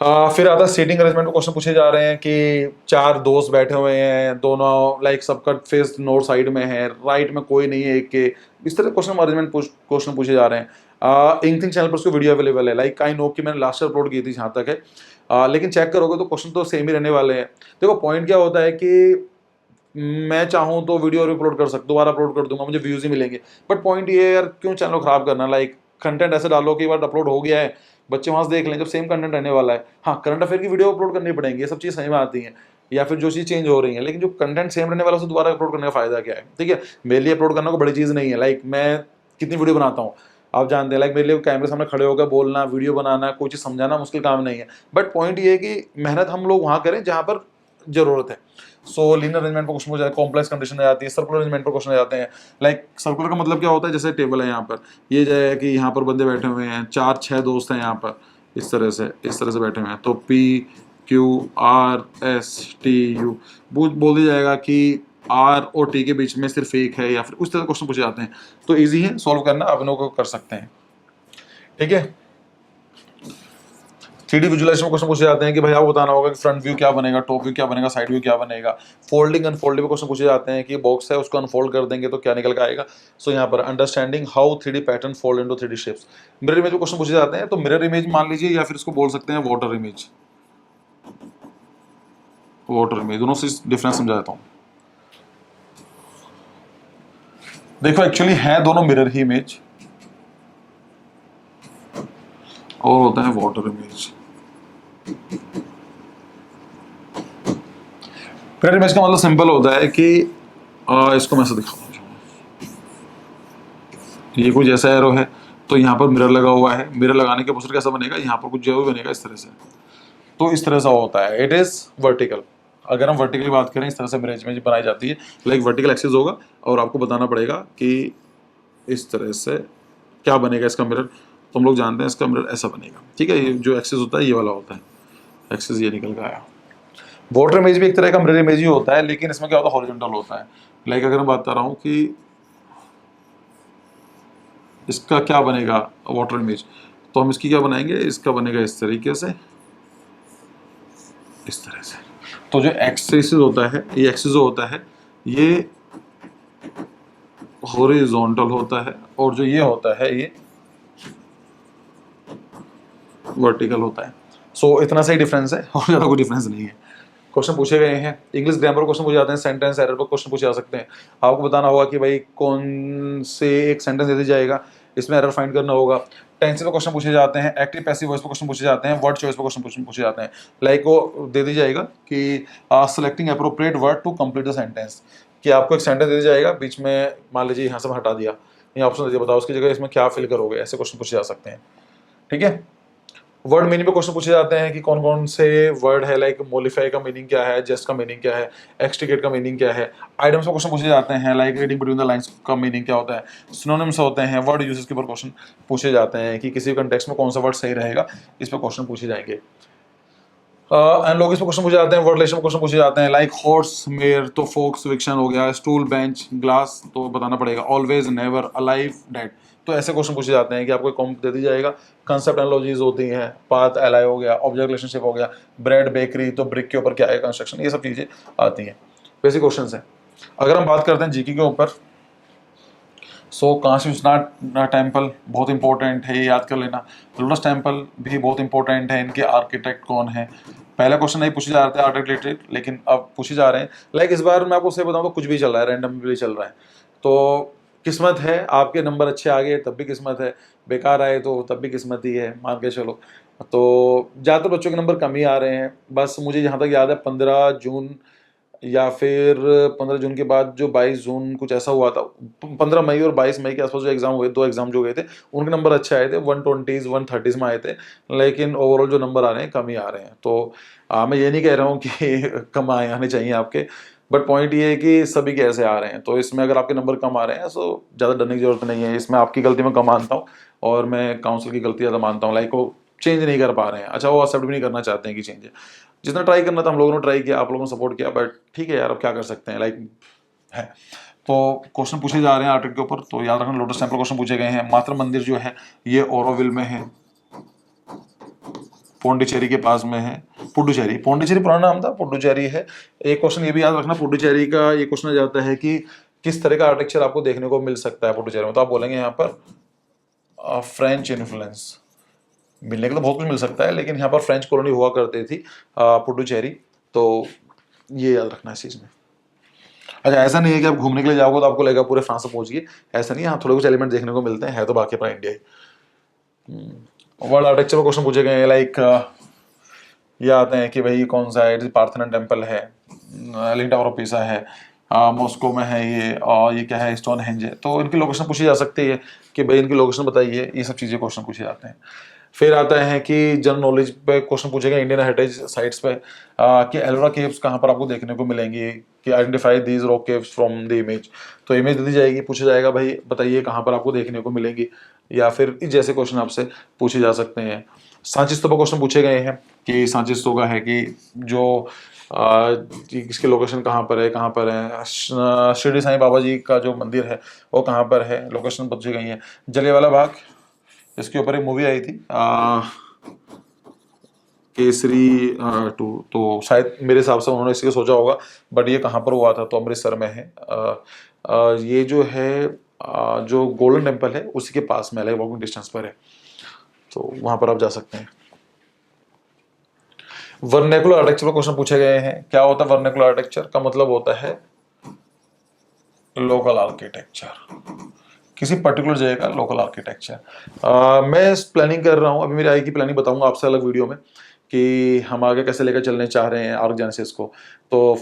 फिर आता है सीटिंग अरेंजमेंट में क्वेश्चन पूछे जा रहे हैं कि 4 दोस्त बैठे हुए हैं, दोनों लाइक सबका फेस नॉर्थ साइड में है, राइट में कोई नहीं है एक के, इस तरह क्वेश्चन अरेंजमेंट क्वेश्चन पूछे जा रहे हैं। इंक चैनल पर उसको वीडियो अवेलेबल है, लाइक आई नो कि मैंने लास्ट अपलोड की थी जहाँ तक है, लेकिन चेक करोगे तो क्वेश्चन तो सेम ही रहने वाले हैं। देखो पॉइंट क्या होता है कि मैं चाहूँ तो वीडियो और अपलोड कर सकता, दोबारा अपलोड कर दूंगा, मुझे व्यूज ही मिलेंगे, बट पॉइंट ये है यार क्यों चैनल खराब करना, लाइक कंटेंट ऐसे डालो कि एक बार अपलोड हो गया है बच्चे वहां से देख लें, जब सेम कंटेंट रहने वाला है। हाँ, करंट अफेयर की वीडियो अपलोड करनी पड़ेंगी, ये सब चीज़ सही में आती है, या फिर जो चीज़ चेंज हो रही है, लेकिन जो कंटेंट सेम रहने वाला है उसे दोबारा अपलोड करने का फायदा क्या है? ठीक है, मेरे लिए अपलोड करना कोई बड़ी चीज़ नहीं है, लाइक मैं कितनी वीडियो बनाता हूँ आप जानते हैं, लाइक मेरे लिए कैमरे सामने खड़े होकर बोलना, वीडियो बनाना, कोई चीज़ समझाना मुश्किल काम नहीं है, बट पॉइंट ये है कि मेहनत हम लोग वहाँ करें जहाँ पर जरूरत है। सो लीनियर अरेंजमेंट पर क्वेश्चन हो जाए, कॉम्प्लेक्स कंडीशन आ जाती है, सर्कुलर अरेंजमेंट पर क्वेश्चन आ जाते हैं। लाइक सर्कुलर का मतलब क्या होता है, जैसे टेबल है यहाँ पर, ये जो है कि यहाँ पर बंदे बैठे हुए हैं, 4-6 दोस्त हैं यहाँ पर, इस तरह से बैठे हुए हैं, तो PQRSTU बोल दिया जाएगा कि R और T के बीच में सिर्फ एक है, या फिर उस तरह क्वेश्चन पूछे जाते हैं। तो इजी है सॉल्व करना, आप लोग को कर सकते हैं। ठीक है, 3D विजुलाइजेशन में क्वेश्चन पूछे जाते हैं कि भाई आपको बताना होगा कि फ्रंट व्यू क्या बनेगा, टॉप व्यू क्या बनेगा, साइड व्यू क्या बनेगा। फोल्डिंग अनफोल्डिंग में क्वेश्चन पूछे जाते हैं कि बॉक्स है उसको अनफोल्ड कर देंगे तो क्या निकल के आएगा। सो यहाँ पर understanding how 3D pattern fold into 3D shapes. Mirror image में क्वेश्चन पूछे जाते हैं, तो मिरर इमेज मान लीजिए, या फिर इसको बोल सकते हैं वाटर इमेज। वाटर इमेज, दोनों से डिफरेंस समझाता हूँ। देखो एक्चुअली है दोनों मिरर ही इमेज, और होता है वाटर इमेज। मिरर इमेज का मतलब सिंपल होता है कि इसको मैं ऐसे दिखाऊंगा, ये कुछ ऐसा एरो है, तो यहाँ पर मिरर लगा हुआ है, मिरर लगाने के अपोजिट कैसा बनेगा, यहाँ पर कुछ जो बनेगा इस तरह से, तो इस तरह से होता है, इट इज वर्टिकल। अगर हम वर्टिकली बात करें, इस तरह से मिरर इमेज बनाई जाती है, लाइक वर्टिकल एक्सिस होगा, और आपको बताना पड़ेगा कि इस तरह से क्या बनेगा इसका मिरर, तो हम लोग जानते हैं इसका मिरर ऐसा बनेगा। ठीक है, ये जो एक्सिस होता है ये वाला होता है, एक्सिस ये निकल के आया। वाटर इमेज भी एक तरह का मिरर इमेज ही होता है, लेकिन इसमें क्या होता है, हॉरिजॉन्टल होता है। लाइक अगर मैं बात कर रहा हूँ कि इसका क्या बनेगा वाटर इमेज, तो हम इसकी क्या बनाएंगे, इसका बनेगा इस तरीके से, इस तरह से। तो जो एक्सिस होता है, ये एक्सिस होता है ये हॉरिजॉन्टल होता है, और जो ये होता है ये वर्टिकल होता है। सो इतना सा ही डिफरेंस है, और ज़्यादा कोई डिफरेंस नहीं है। क्वेश्चन पूछे गए हैं, इंग्लिश ग्रामर क्वेश्चन पूछे जाते हैं, सेंटेंस एरर पर क्वेश्चन पूछे जा सकते हैं। आपको बताना होगा कि भाई कौन से एक सेंटेंस दे दिया जाएगा, इसमें एरर फाइंड करना होगा। टेंस पे क्वेश्चन पूछे जाते हैं, एक्टिव पैसिव वॉइस पे क्वेश्चन पूछे जाते हैं, वर्ड चॉइस पे क्वेश्चन पूछे जाते हैं। लाइक वो दे दी जाएगा कि selecting appropriate word to complete the sentence, कि आपको एक सेंटेंस दे दिया जाएगा, बीच में मान लीजिए यहाँ से हटा दिया, ये ऑप्शन दे दिया, बताओ उसकी जगह इसमें क्या फिल करोगे, ऐसे क्वेश्चन पूछे जा सकते हैं। ठीक है, वर्ड मीनिंग पे क्वेश्चन पूछे जाते हैं कि कौन कौन से वर्ड है, लाइक मोलिफाई का मीनिंग क्या है, जस्ट का मीनिंग क्या है, एक्सट्रीकेट का मीनिंग क्या है। आइटम्स पे क्वेश्चन पूछे जाते हैं, like reading between the lines का मीनिंग क्या होता है। सिनोनिम्स होते हैं, वर्ड यूजेस के ऊपर क्वेश्चन पूछे जाते हैं कि किसी कंटेक्स्ट में कौन सा वर्ड सही रहेगा, इस पर क्वेश्चन पूछे जाएंगे। एनालॉगिस पे क्वेश्चन पूछे जाते हैं, वर्ड रिलेशन पे क्वेश्चन पूछे जाते हैं, लाइक हॉर्स मेयर तो फोक्स विक्शन हो गया, स्टूल बेंच ग्लास तो बताना पड़ेगा, ऑलवेज नेवर अलाइव डेड, तो ऐसे क्वेश्चन पूछे जाते हैं कि आपको कॉम्प दे दी जाएगा। कंसेप्ट एनालॉजीज होती हैं, पाथ एलाई हो गया, ऑब्जेक्ट रिलेशनशिप हो गया, ब्रेड बेकरी तो ब्रिक के ऊपर क्या है कंस्ट्रक्शन, ये सब चीज़ें आती हैं, बेसिक क्वेश्चन है। अगर हम बात करते हैं जीके के ऊपर, सो काशी विश्वनाथ टेम्पल बहुत इंपॉर्टेंट है, ये याद कर लेना। लोटस टेम्पल भी बहुत इंपॉर्टेंट है, इनके आर्किटेक्ट कौन है। पहला क्वेश्चन नहीं पूछे जा रहे थे आर्ट रिलेटेड, लेकिन अब पूछे जा रहे हैं। लाइक इस बार मैं आपको सही बताऊँ तो कुछ भी चल रहा है, रैंडमली चल रहा है, तो किस्मत है, आपके नंबर अच्छे आ गए तब भी किस्मत है, बेकार आए तो तब भी किस्मत ही है, मान के चलो। तो ज़्यादातर बच्चों के नंबर कम ही आ रहे हैं, बस मुझे जहाँ तक याद है 15 जून या फिर 15 जून के बाद जो 22 जून कुछ ऐसा हुआ था, 15 मई और 22 मई के आसपास जो एग्जाम हुए, 2 एग्जाम जो गए थे, उनके नंबर अच्छे आए थे, 120s 130s में आए थे, लेकिन ओवरऑल जो नंबर आ रहे हैं कम ही आ रहे हैं। तो मैं ये नहीं कह रहा हूँ कि कम आने चाहिए आपके, बट पॉइंट ये है कि सभी के ऐसे आ रहे हैं, तो इसमें अगर आपके नंबर कम आ रहे हैं तो ज़्यादा डरने की जरूरत नहीं है। इसमें आपकी गलती मैं कम मानता हूँ, और मैं काउंसिल की गलती ज़्यादा मानता हूँ, लाइक वो चेंज नहीं कर पा रहे हैं, अच्छा वो एक्सेप्ट भी नहीं करना चाहते हैं कि चेंज है। जितना ट्राई करना था हम लोगों ने ट्राई किया, आप लोगों ने सपोर्ट किया, बट ठीक है यार, अब क्या कर सकते हैं, लाइक है। तो क्वेश्चन पूछे जा रहे हैं आर्टिकल के ऊपर, तो याद रखना लोटस टेम्पल क्वेश्चन पूछे गए हैं। मातृ मंदिर जो है ये ओरोविल में है, पौंडीचेरी के पास में है। पुडुचेरी, पौंडीचेरी पुराना नाम था, पुडुचेरी है। एक क्वेश्चन ये भी याद रखना, पुडुचेरी का ये क्वेश्चन आ जाता है कि किस तरह का आर्किटेक्चर आपको देखने को मिल सकता है पुडुचेरी में। तो आप बोलेंगे यहाँ पर फ्रेंच इन्फ्लुएंस। मिलने को तो बहुत कुछ मिल सकता है, लेकिन यहाँ पर फ्रेंच कॉलोनी हुआ करती थी पुडुचेरी, तो ये याद रखना इस चीज़ में। अच्छा, ऐसा नहीं है कि आप घूमने के लिए जाओगे तो आपको लगेगा पूरे फ्रांस से पहुंच गए, ऐसा नहीं है। यहाँ थोड़े कुछ एलिमेंट देखने को मिलते हैं, है तो बाकी अपना इंडिया ही। वर्ल्ड आर्किटेक्चर में क्वेश्चन पूछे गए हैं, लाइक ये आते हैं कि भाई कौन सा है, पार्थेनन टेम्पल है, लीनिंग टावर ऑफ पीसा है, मॉस्को में है ये क्या है, स्टोन हेंज है। तो इनकी लोकेशन पूछी जा सकती है कि भाई इनकी लोकेशन बताइए, ये सब चीज़ें क्वेश्चन पूछे जाते हैं। फिर आता है कि जनरल नॉलेज पे क्वेश्चन पूछेगा इंडियन हेरिटेज साइट्स पे कि एलोरा केव्स कहाँ पर आपको देखने को मिलेंगी, कि identify these rock caves from the image. तो इमेज दे दी जाएगी, पूछा जाएगा भाई बताइए कहाँ पर आपको देखने को मिलेंगी, या फिर इस जैसे क्वेश्चन आपसे पूछे जा सकते हैं। सांची स्तूपा क्वेश्चन पूछे गए हैं कि सांची स्तूपा है कि जो इसकी लोकेशन कहाँ पर है, कहाँ पर है। शिरडी साईं बाबा जी का जो मंदिर है वो कहाँ पर है, लोकेशन पूछी गई है। जलियांवाला बाग, इसके ऊपर एक मूवी आई थी केसरी 2, तो शायद मेरे हिसाब से उन्होंने इसलिए सोचा होगा, बट ये कहाँ पर हुआ था, तो अमृतसर में है। ये जो है जो गोल्डन टेम्पल है उसी के पास में है, वॉकिंग डिस्टेंस पर है, तो वहां पर आप जा सकते हैं। वर्नेकुलर आर्किटेक्चर पर क्वेश्चन पूछे गए हैं। क्या होता है वर्नेकुलर आर्किटेक्चर का मतलब होता है लोकल आर्किटेक्चर, किसी पर्टिकुलर जगह का लोकल आर्किटेक्चर। मैं प्लानिंग कर रहा हूँ, अभी मेरी आई की प्लानिंग बताऊंगा आपसे अलग वीडियो में कि हम आगे कैसे लेकर चलने चाह रहे हैं आर्कजेनेसिस को, तो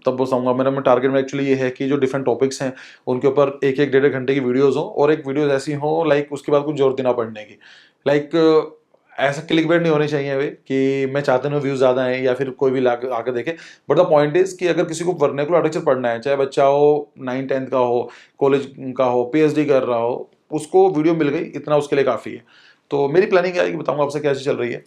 तब बताऊंगा। मेरा टारगेट में एक्चुअली ये है कि जो डिफरेंट टॉपिक्स हैं उनके ऊपर एक एक 1.5 घंटे की वीडियोस हो, और एक वीडियोस ऐसी हो लाइक उसके बाद कुछ जरूरत ना पड़ने की। लाइक ऐसा क्लिकबेट नहीं होने चाहिए वे कि मैं चाहता हूँ व्यूज ज्यादा हैं या फिर कोई भी आकर देखे। बट द पॉइंट इज कि अगर किसी को वर्नेकुलर आर्किटेक्चर पढ़ना है, चाहे बच्चा हो 9th-10th का हो, कॉलेज का हो, पीएचडी कर रहा हो, उसको वीडियो मिल गई, इतना उसके लिए काफी है। तो मेरी प्लानिंग है कि बताऊंगा आपसे क्या चीज चल रही है।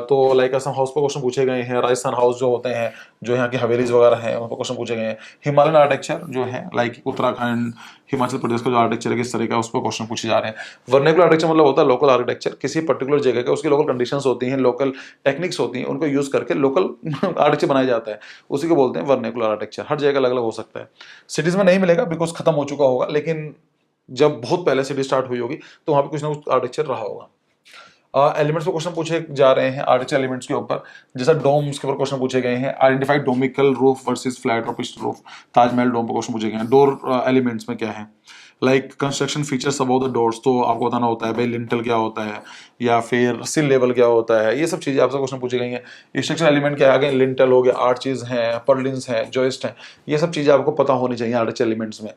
तो लाइक असम हाउस पर क्वेश्चन पूछे गए हैं, राजस्थान हाउस जो होते हैं, जो यहाँ की हवेलीज वगैरह हैं, उन पर क्वेश्चन पूछे गए हैं। हिमालयन आर्किटेक्चर जो है लाइक उत्तराखंड, हिमाचल प्रदेश का जो आर्किटेक्चर है किस तरह का, उस पर क्वेश्चन पूछे जा रहे हैं। वर्नेकुलर आर्किटेक्चर मतलब होता है लोकल आर्किटेक्चर, किसी पर्टिकुलर जगह का, उसकी लोकल कंडीशंस होती हैं, लोकल टेक्निक्स होती हैं, उनको यूज करके लोकल आर्किटेक्चर बनाया जाता है, उसी को बोलते हैं वर्नेकुलर आर्किटेक्चर। हर जगह अलग अलग हो सकता है, सिटीज में नहीं मिलेगा बिकॉज खत्म हो चुका होगा, लेकिन जब बहुत पहले सिटी स्टार्ट हुई होगी तो वहां पे कुछ ना कुछ आर्किटेक्चर रहा होगा। एलिमेंट्स पे क्वेश्चन पूछे जा रहे हैं आर्किटेक्चर एलिमेंट्स के ऊपर, जैसा डोम्स के ऊपर क्वेश्चन पूछे गए हैं। Identify domical roof versus flat और पिच्ड रूफ, ताजमहल डोम पर क्वेश्चन पूछे गए हैं। डोर एलिमेंट्स में क्या है, like construction features about the doors, तो आपको बताना होता है भाई लिंटल क्या होता है या फिर सिल लेवल क्या होता है, ये सब चीजें आपसे क्वेश्चन पूछी गई हैं। स्ट्रक्चर एलिमेंट क्या है, लिंटल हो गया, आर्चेज हैं, पर्लिन्स हैं, जॉइस्ट हैं, ये सब चीजें आपको पता होनी चाहिए आर्किटेक्चर एलिमेंट्स में।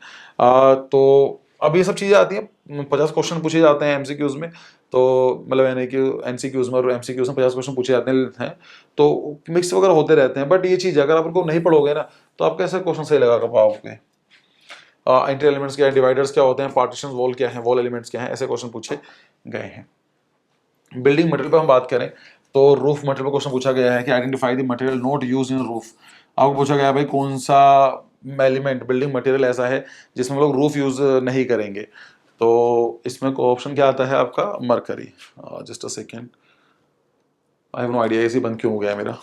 तो अब ये सब चीजें आती हैं, 50 क्वेश्चन पूछे जाते हैं एमसीक्यूज में, तो मतलब यानी कि एनसीक्यूज में और एमसीक्यूज में 50 क्वेश्चन पूछे जाते हैं, तो मिक्स वगैरह होते रहते हैं। बट ये चीज अगर आप उनको नहीं पढ़ोगे ना तो आप कैसे क्वेश्चन सही लगा कर पाओगे। इंटर एलिमेंट्स क्या है, डिवाइडर्स क्या होते हैं, पार्टीशन वॉल क्या है, वॉल एलिमेंट्स क्या है, ऐसे क्वेश्चन पूछे गए हैं। बिल्डिंग मटेरियल पर हम बात करें तो रूफ मटेरियल पर क्वेश्चन पूछा गया है कि identify the material not use in roof. आपको पूछा गया है भाई कौन सा एलिमेंट बिल्डिंग मटेरियल ऐसा है जिसमें लोग रूफ यूज नहीं करेंगे, तो इसमें ऑप्शन क्या आता है आपका, mercury. Just a second, I have no idea इसी बंद क्यों हो गया मेरा।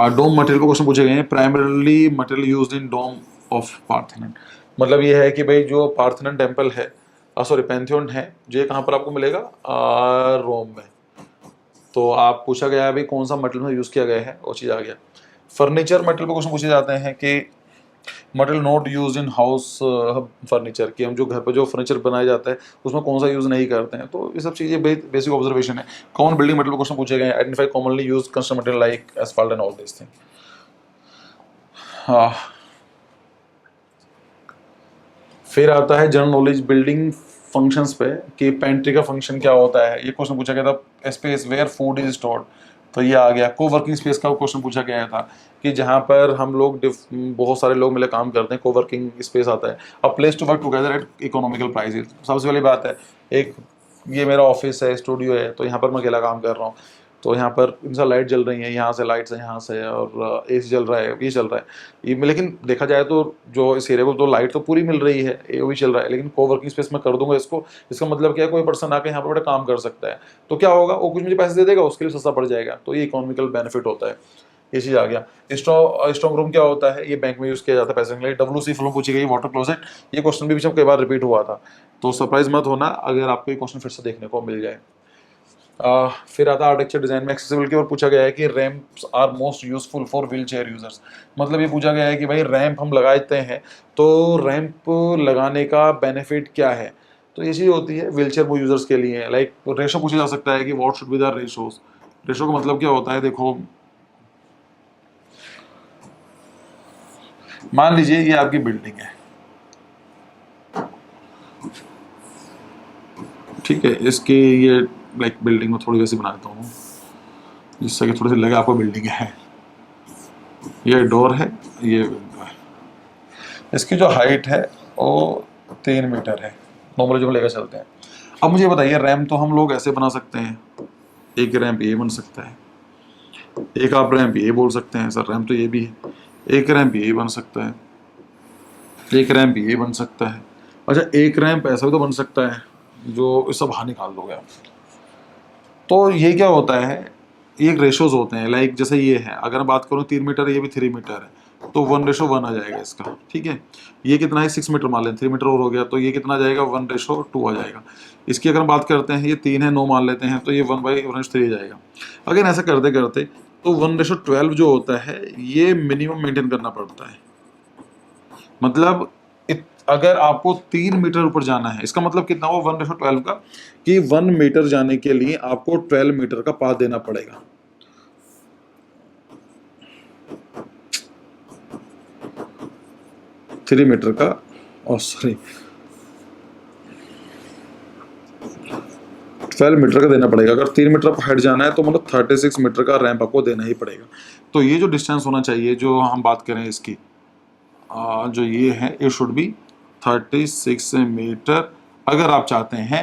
डोम मटेरियल को क्वेश्चन पूछे गए हैं, primarily material used in dome of Parthenon. मतलब ये है कि भाई जो पार्थेनन टेम्पल है, सॉरी पैंथियन है, जो ये कहाँ पर आपको मिलेगा, रोम में। तो आप पूछा गया है भाई कौन सा मटेरियल में यूज़ किया गया है, वो चीज़ आ गया। फर्नीचर मटेरियल पर क्वेश्चन पूछे जाते हैं कि material not use in house furniture, कि हम जो घर पर जो फर्नीचर बनाया जाता है उसमें कौन सा यूज़ नहीं करते हैं। तो ये सब चीज़ें बेसिक ऑब्जर्वेशन है। कॉमन बिल्डिंग मटेरियल क्वेश्चन पूछे गए हैं, identify commonly use construction material like asphalt and all this thing. फिर आता है जनरल नॉलेज बिल्डिंग फंक्शंस पे कि पेंट्री का फंक्शन क्या होता है, ये क्वेश्चन पूछा गया था। Space where food is stored, तो ये आ गया। को वर्किंग स्पेस का क्वेश्चन पूछा गया था कि जहाँ पर हम लोग बहुत सारे लोग मिले काम करते हैं, को वर्किंग स्पेस आता है। A place to work together at economical prices, सबसे पहली बात है। एक ये मेरा ऑफिस है, स्टूडियो है, तो यहाँ पर मैं अकेला काम कर रहा हूँ, तो यहाँ पर इनसा लाइट जल रही है, यहाँ से लाइट्स है, यहाँ से, और एसी चल रहा है, ये चल रहा है ये लेकिन देखा जाए तो जो इस एरिया को तो लाइट तो पूरी मिल रही है, ये भी चल रहा है, लेकिन कोवर्किंग स्पेस में कर दूंगा इसको, इसका मतलब क्या है, कोई पर्सन आके यहाँ पर बड़ा काम कर सकता है, तो क्या होगा, वो कुछ मुझे पैसे दे देगा, उसके लिए सस्ता पड़ जाएगा, तो ये इकोनॉमिकल बेनिफिट होता है। ये चीज़ आ गया। स्ट्रॉन्ग रूम क्या होता है, ये बैंक में यूज़ किया जाता है पैसे के लिए। WC फ्लो पूछी गई, वाटर क्लोजेट, ये क्वेश्चन भी पीछे कई बार रिपीट हुआ था, तो सरप्राइज मत होना अगर आपको ये क्वेश्चन फिर से देखने को मिल जाए। फिर आता है आर्किटेक्चर डिजाइन में एक्सेसिबिलिटी, और पूछा गया है कि ramps are most useful for wheelchair users. मतलब ये पूछा गया है कि भाई रैंप हम लगाते हैं तो रैंप लगाने का बेनिफिट क्या है, तो ये चीज़ होती है व्हील चेयर यूजर्स के लिए। लाइक रेशो पूछा जा सकता है कि what should be the ratios. Ratio का मतलब क्या होता है, देखो मान लीजिए ये आपकी बिल्डिंग है, ठीक है, इसकी ये लाइक बिल्डिंग में थोड़ी वैसी बना देता हूँ जिससे कि थोड़ी सी लगे आपको बिल्डिंग है। ये डोर है, ये विंडो है, इसकी जो हाइट है वो 3 मीटर है, नॉर्मली जो हम लेकर चलते हैं। अब मुझे बताइए रैम्प तो हम लोग ऐसे बना सकते हैं, एक रैम्प ये बन सकता है, एक आप रैम्प ये बोल सकते हैं, सर रैम्प तो ये भी है, एक रैम्प ये बन सकता है, एक रैम्प ये बन सकता है। अच्छा एक रैम्प ऐसा भी तो बन सकता है जो इस सब बाहर निकाल दोगे आप। तो ये क्या होता है, ये एक रेशोज होते हैं, लाइक जैसे ये है, अगर मैं बात करूँ 3 मीटर, ये भी 3 मीटर है, तो 1:1 आ जाएगा इसका, ठीक है। ये कितना है, 6 मीटर मान लें, 3 मीटर और हो गया, तो ये कितना आ जाएगा, 1:2 आ जाएगा। इसकी अगर बात करते हैं, ये 3 है, 9 मान लेते हैं, तो ये 1/3 जाएगा। अगर ऐसा करते करते तो 1:12 जो होता है ये मिनिमम मेंटेन करना पड़ता है। मतलब अगर आपको 3 मीटर ऊपर जाना है, इसका मतलब कितना हुआ 1:12 का, कि 1 मीटर जाने के लिए आपको 12 मीटर का पाथ देना पड़ेगा। थ्री मीटर का, सॉरी 12 मीटर का देना पड़ेगा। अगर 3 मीटर पर हट जाना है तो मतलब 36 मीटर का रैंप आपको देना ही पड़ेगा। तो ये जो डिस्टेंस होना चाहिए, जो हम बात करें इसकी, जो ये है, इट शुड बी 36 मीटर अगर आप चाहते हैं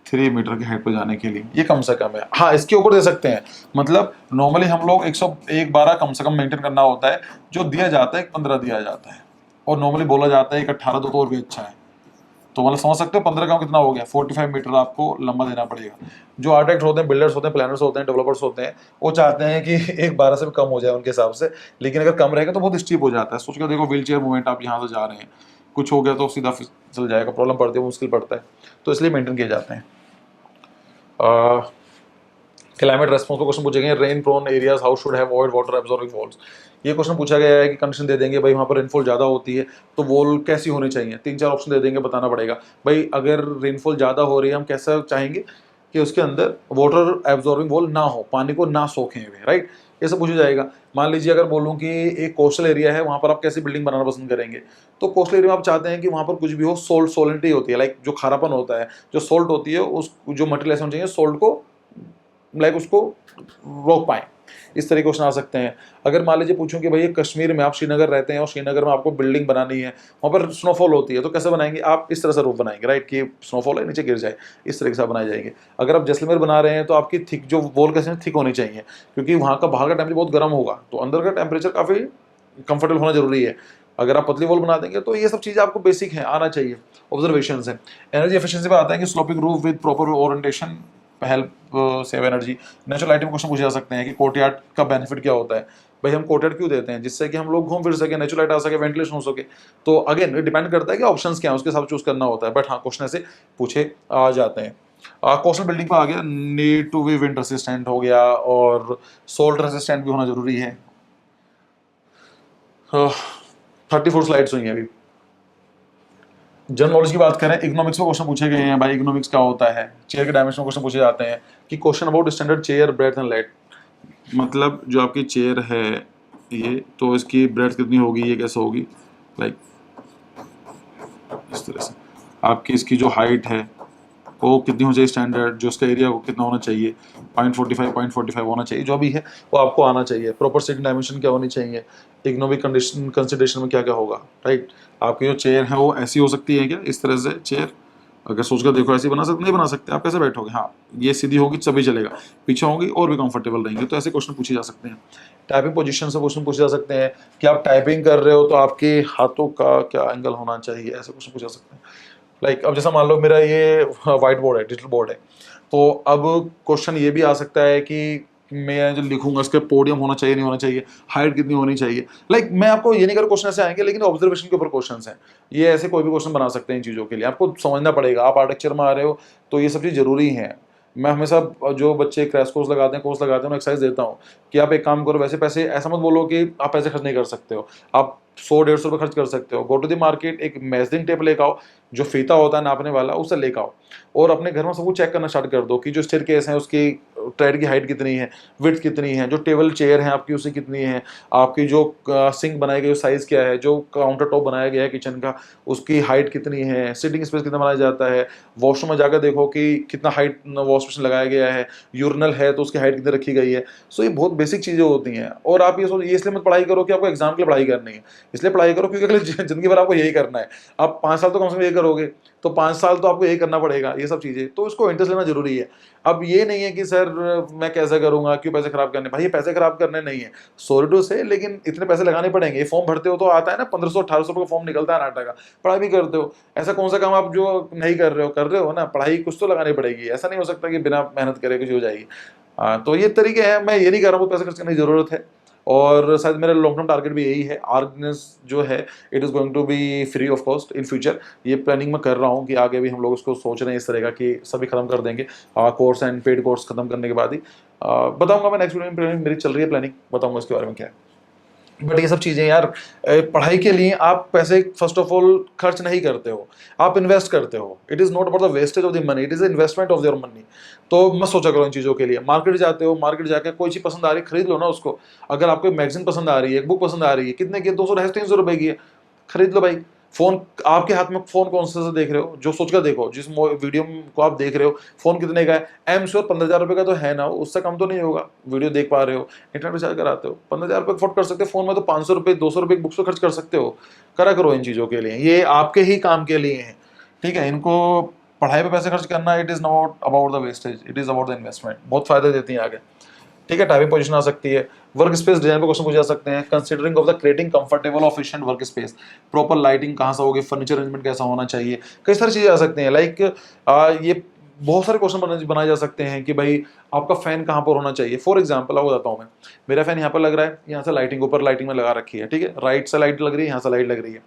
3 मीटर के हाइट पर जाने के लिए, ये कम से कम है। हाँ इसके ऊपर दे सकते हैं, मतलब नॉर्मली हम लोग 101/12 कम से कम मेंटेन करना होता है, जो दिया जाता है 15 दिया जाता है, और नॉर्मली बोला जाता है 18 दो तो और भी अच्छा है। तो मतलब समझ सकते हो 15 का कितना हो गया, 45 मीटर आपको लंबा देना पड़ेगा। जो आर्किटेक्ट होते हैं, बिल्डर्स होते हैं, प्लानर्स होते हैं, डेवलपर्स होते हैं, वो चाहते हैं कि 1/12 से भी कम हो जाए उनके हिसाब से, लेकिन अगर कम रहेगा तो बहुत स्टीप हो जाता है। सोच कर देखो, व्हील चेयर मूवमेंट, आप यहाँ से जा रहे हैं, कुछ हो गया तो सीधा चल जाएगा, प्रॉब्लम पड़ती है, मुश्किल पड़ता है, तो इसलिए मेंटेन किए जाते हैं। क्लाइमेट रेस्पॉन्स को क्वेश्चन पूछे गए, rain prone areas how should have avoid water absorbing walls. ये क्वेश्चन पूछा गया है कि कंडीशन दे देंगे, भाई वहाँ पर रेनफॉल ज़्यादा होती है तो वॉल कैसी होनी चाहिए, 3-4 ऑप्शन दे देंगे, बताना पड़ेगा भाई अगर रेनफॉल ज़्यादा हो रही है हम कैसा चाहेंगे कि उसके अंदर वाटर एब्जॉर्बिंग वॉल ना हो, पानी को ना सोखें हुए, राइट, ये सब पूछा जाएगा। मान लीजिए अगर बोलूँ कि एक कोस्टल एरिया है, वहाँ पर आप कैसी बिल्डिंग बनाना पसंद करेंगे, तो कोस्टल एरिया में आप चाहते हैं कि वहाँ पर कुछ भी हो, सोलिडिटी होती है, लाइक जो खारापन होता है, जो सोल्ट होती है, उस जो मटेरियल ऐसा होना चाहिए सोल्ट को लाइक उसको रोक पाए, इस तरीके क्वेश्चन आ सकते हैं। अगर मान लीजिए पूछूं कि भाई कश्मीर में आप श्रीनगर रहते हैं और श्रीनगर में आपको बिल्डिंग बनानी है, वहाँ पर स्नोफॉल होती है, तो कैसे बनाएंगे आप, इस तरह से रूफ बनाएंगे, राइट, कि स्नोफॉल है नीचे गिर जाए, इस तरीके से बनाए जाएंगे। अगर आप जैसलमेर बना रहे हैं तो आपकी थिक जो वॉल कैसे थिक होनी चाहिए, क्योंकि वहाँ का बाहर का टेम्परेचर बहुत गर्म होगा, तो अंदर का टेम्परेचर काफ़ी कंफर्टेबल होना जरूरी है। अगर आप पतली वॉल बना देंगे तो ये सब चीज़ें आपको बेसिक है, आना चाहिए, ऑब्जर्वेशन है। एनर्जी एफिशिएंसी पे आता है कि sloping roof with proper orientation help save energy. Natural lighting question पूछे जा सकते हैं कि कोर्टयार्ड का बेनिफिट क्या होता है, भाई हम कोर्टयार्ड क्यों देते हैं, जिससे कि हम लोग घूम फिर सके, नेचुरल लाइट आ सके, वेंटिलेशन हो सके। तो अगेन डिपेंड करता है कि ऑप्शंस क्या है, उसके हिसाब चूज करना होता है, बट हाँ क्वेश्चन ऐसे पूछे आ जाते हैं। कोस्टल बिल्डिंग पर आ गया, need to be wind resistant हो गया, और सोल्ट रेसिस्टेंट भी होना जरूरी है। 34 स्लाइड्स हुई हैं अभी। जनरल नॉलेज की बात करें, इकोनॉमिक्स में क्वेश्चन पूछे गए हैं, भाई इकोनॉमिक्स क्या होता है, चेयर के डायमेंशन में क्वेश्चन पूछे जाते हैं कि question about standard chair breadth and light. मतलब जो आपकी चेयर है ये, तो इसकी ब्रेड्थ कितनी होगी, ये कैसे होगी, लाइक इस तरह से। आपकी इसकी जो हाइट है वो कितनी होनी चाहिए स्टैंडर्ड, जो उसका एरिया को कितना होना चाहिए, 0.45 होना चाहिए, जो भी है वो आपको आना चाहिए। प्रॉपर सिटिंग डायमेंशन क्या होनी चाहिए, इकोनॉमिक कंसिडरेशन में क्या क्या होगा, राइट। आपकी जो चेयर है वो ऐसी हो सकती है क्या, इस तरह से चेयर, अगर सोच कर देखो ऐसे बना सकते, नहीं बना सकते, आप कैसे बैठोगे? हाँ, ये सीधी होगी तभी चलेगा, पीछे होगी और भी कंफर्टेबल रहेंगे। तो ऐसे क्वेश्चन पूछे जा सकते हैं। टाइपिंग पोजीशन से क्वेश्चन पूछे जा सकते हैं कि आप टाइपिंग कर रहे हो तो आपके हाथों का क्या एंगल होना चाहिए, ऐसे क्वेश्चन पूछे जा सकते हैं। लाइक अब जैसा मान लो मेरा ये व्हाइट बोर्ड है, डिजिटल बोर्ड है, तो अब क्वेश्चन ये भी आ सकता है कि मैं जो लिखूंगा उसके पोडियम होना चाहिए, नहीं होना चाहिए, हाइट कितनी होनी चाहिए। लाइक मैं आपको ये नहीं कर क्वेश्चन ऐसे आएंगे, लेकिन ऑब्जर्वेशन के ऊपर क्वेश्चन हैं। ये ऐसे कोई भी क्वेश्चन बना सकते हैं इन चीज़ों के लिए, आपको समझना पड़ेगा। आप आर्किटेक्चर में आ रहे हो तो ये सब चीज़ जरूरी है। मैं हमेशा जो बच्चे क्रैश कोर्स लगाते हैं, उन्हें एक्सरसाइज देता हूँ कि आप एक काम करो, वैसे पैसे ऐसा मत बोलो कि आप पैसे खर्च नहीं कर सकते हो, आप 100-150 रुपये खर्च कर सकते हो। गो टू द मार्केट, एक मेजरिंग टेप लेकर आओ, जो फीता होता है नापने वाला, उसे लेकर आओ और अपने घर में सब कुछ चेक करना स्टार्ट कर दो कि जो स्टेयरकेस है उसकी ट्रेड की हाइट कितनी है, विड्थ कितनी है, जो टेबल चेयर है आपकी उसकी कितनी है, आपकी जो सिंक बनाई गई साइज क्या है, जो काउंटर टॉप बनाया गया है किचन का उसकी हाइट कितनी है, सिटिंग स्पेस कितना बनाया जाता है, वॉशरूम में जाकर देखो कि कितना हाइट वॉश बेसिन लगाया गया है, यूरिनल है तो उसकी हाइट कितनी रखी गई है। सो ये बहुत बेसिक चीज़ें होती हैं। और आप ये सोच, ये इसलिए मत पढ़ाई करो कि आपको एग्जाम के लिए पढ़ाई करनी है, इसलिए पढ़ाई करो क्योंकि अगले जिंदगी भर आपको यही करना है। आप 5 साल तो कम से कम ये करोगे, तो 5 साल तो आपको यही करना पड़ेगा, ये सब चीज़ें, तो इसको इंटरेस्ट लेना जरूरी है। अब ये नहीं है कि सर मैं कैसे करूंगा, क्यों पैसे खराब करने, भाई ये पैसे खराब करने नहीं है, सॉरी टू से, लेकिन इतने पैसे लगाने पड़ेंगे। ये फॉर्म भरते हो तो आता है ना 1500-1800 रुपये का फॉर्म निकलता है नाटा का, पढ़ाई भी करते हो, ऐसा कौन सा काम आप जो नहीं कर रहे हो ना, पढ़ाई कुछ तो लगानी पड़ेगी। ऐसा नहीं हो सकता कि बिना मेहनत करे कुछ हो जाएगी। हाँ, तो ये तरीके हैं। मैं ये नहीं कर रहा हूँ पैसे खर्च करने की जरूरत है, और शायद मेरा लॉन्ग टर्म टारगेट भी यही है। आर्गनेस जो है it is going to be free of cost in future. ये प्लानिंग मैं कर रहा हूँ कि आगे भी हम लोग उसको सोच रहे हैं इस तरह का कि सभी खत्म कर देंगे कोर्स एंड पेड कोर्स खत्म करने के बाद ही बताऊंगा मैं नेक्स्ट वीडियो में। मेरी चल रही है प्लानिंग, बताऊंगा इसके बारे में क्या है। बट ये सब चीज़ें यार, पढ़ाई के लिए आप पैसे फर्स्ट ऑफ ऑल खर्च नहीं करते हो, आप इन्वेस्ट करते हो। It is not about the wastage of the money, it is investment of your money. तो मत सोचा करो इन चीज़ों के लिए। मार्केट जाते हो, मार्केट जाकर कोई चीज़ पसंद आ रही है खरीद लो ना उसको। अगर आपको मैगजीन पसंद आ रही है, एक बुक पसंद आ रही है, कितने की, 200-300 रुपए की है, खरीद लो भाई। फोन आपके हाथ में, फोन कौन से देख रहे हो, जो सोचकर देखो, जिस वीडियो को आप देख रहे हो फोन कितने का है, एम श्योर 15,000 रुपये का तो है ना, उससे कम तो नहीं होगा। वीडियो देख पा रहे हो, इंटरनेट रिचार्ज कराते हो, 15,000 रुपये अफोर्ड कर सकते हो। फोन में तो 500 रुपये 200 रुपये बुक्स तो खर्च कर सकते हो। करा करो इन चीज़ों के लिए, ये आपके ही काम के लिए है, ठीक है। इनको पढ़ाई पे पैसे खर्च करना, it is not about the wastage, it is about the investment. बहुत फायदे देती है आगे, ठीक है। टाइपिंग पोजीशन आ सकती है, वर्क स्पेस डिजाइन पे क्वेश्चन पूछे जा सकते हैं। Considering of the creating comfortable of efficient work space, proper lighting कहाँ से होगी, फर्नीचर अरेंजमेंट कैसा होना चाहिए, कई सारी चीजें आ सकती हैं। लाइक ये बहुत सारे क्वेश्चन बनाए जा सकते हैं कि भाई आपका फैन कहाँ पर होना चाहिए। फॉर एग्जाम्पल आपको बताता हूँ मैं, मेरा फैन यहाँ पर लग रहा है, यहाँ से लाइटिंग ऊपर लाइटिंग में लगा रखी है, ठीक है, राइट से लाइट लग रही है, यहाँ से लाइट लग रही है।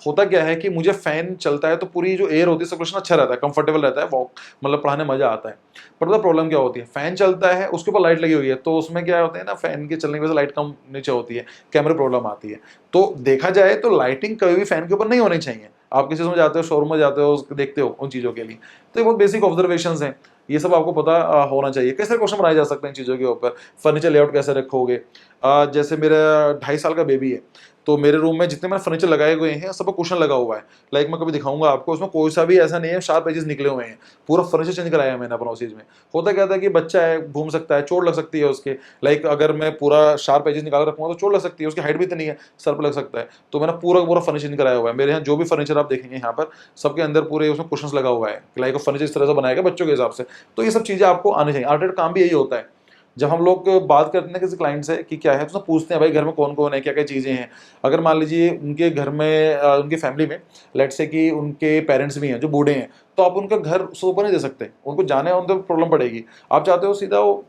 होता क्या है कि मुझे फैन चलता है तो पूरी जो एयर होती है सर्कुलेशन अच्छा रहता है, कंफर्टेबल रहता है, वॉक मतलब पढ़ाने में मजा आता है। पर पता प्रॉब्लम क्या होती है, फैन चलता है उसके ऊपर लाइट लगी हुई है, तो उसमें क्या होता है ना, फैन के चलने की वजह से लाइट कम नीचे होती है, कैमरे प्रॉब्लम आती है। तो देखा जाए तो लाइटिंग कभी भी फैन के ऊपर नहीं होनी चाहिए। आप किसी में जाते हो, शोरूम में जाते हो, देखते हो उन चीज़ों के लिए, तो ये बहुत बेसिक ऑब्जर्वेशन है, ये सब आपको पता होना चाहिए। कैसे क्वेश्चन बनाए जा सकते हैं इन चीज़ों के ऊपर। फर्नीचर लेआउट कैसे रखोगे, जैसे मेरा 2.5 साल का बेबी है, तो मेरे रूम में जितने मैंने फर्नीचर लगाए हुए हैं सब पर कुशन लगा हुआ है। लाइक मैं कभी दिखाऊंगा आपको, उसमें कोई सा भी ऐसा नहीं है शार्प एजेस निकले हुए हैं, पूरा फर्नीचर चेंज कराया है मैंने अपना उस चीज़ में। होता क्या था कि बच्चा है, घूम सकता है, चोट लग सकती है उसके। लाइक अगर मैं पूरा शार्प एजेस निकाल रखूंगा तो चोट लग सकती है, उसकी हाइट भी इतनी है, सर पर लग सकता है। तो मैंने पूरा पूरा फर्नीचर चेंज कराया हुआ है। मेरे यहाँ जो भी फर्नीचर आप देखेंगे यहाँ पर, सबके अंदर पूरे उसमें कुशन्स लगा हुआ है। लाइक फर्नीचर इस तरह से बनाएगा बच्चों के हिसाब से। तो ये सब चीज़ें आपको आनी चाहिए। आर्टेड काम भी यही होता है। जब हम लोग बात करते हैं किसी क्लाइंट से कि क्या है, तो सब पूछते हैं भाई घर में कौन कौन है, क्या क्या चीज़ें हैं। अगर मान लीजिए उनके घर में उनकी फैमिली में लेट्स से कि उनके पेरेंट्स भी हैं जो बूढ़े हैं, तो आप उनका घर सुपर नहीं दे सकते, उनको जाने उनको प्रॉब्लम पड़ेगी। आप चाहते हो सीधा वो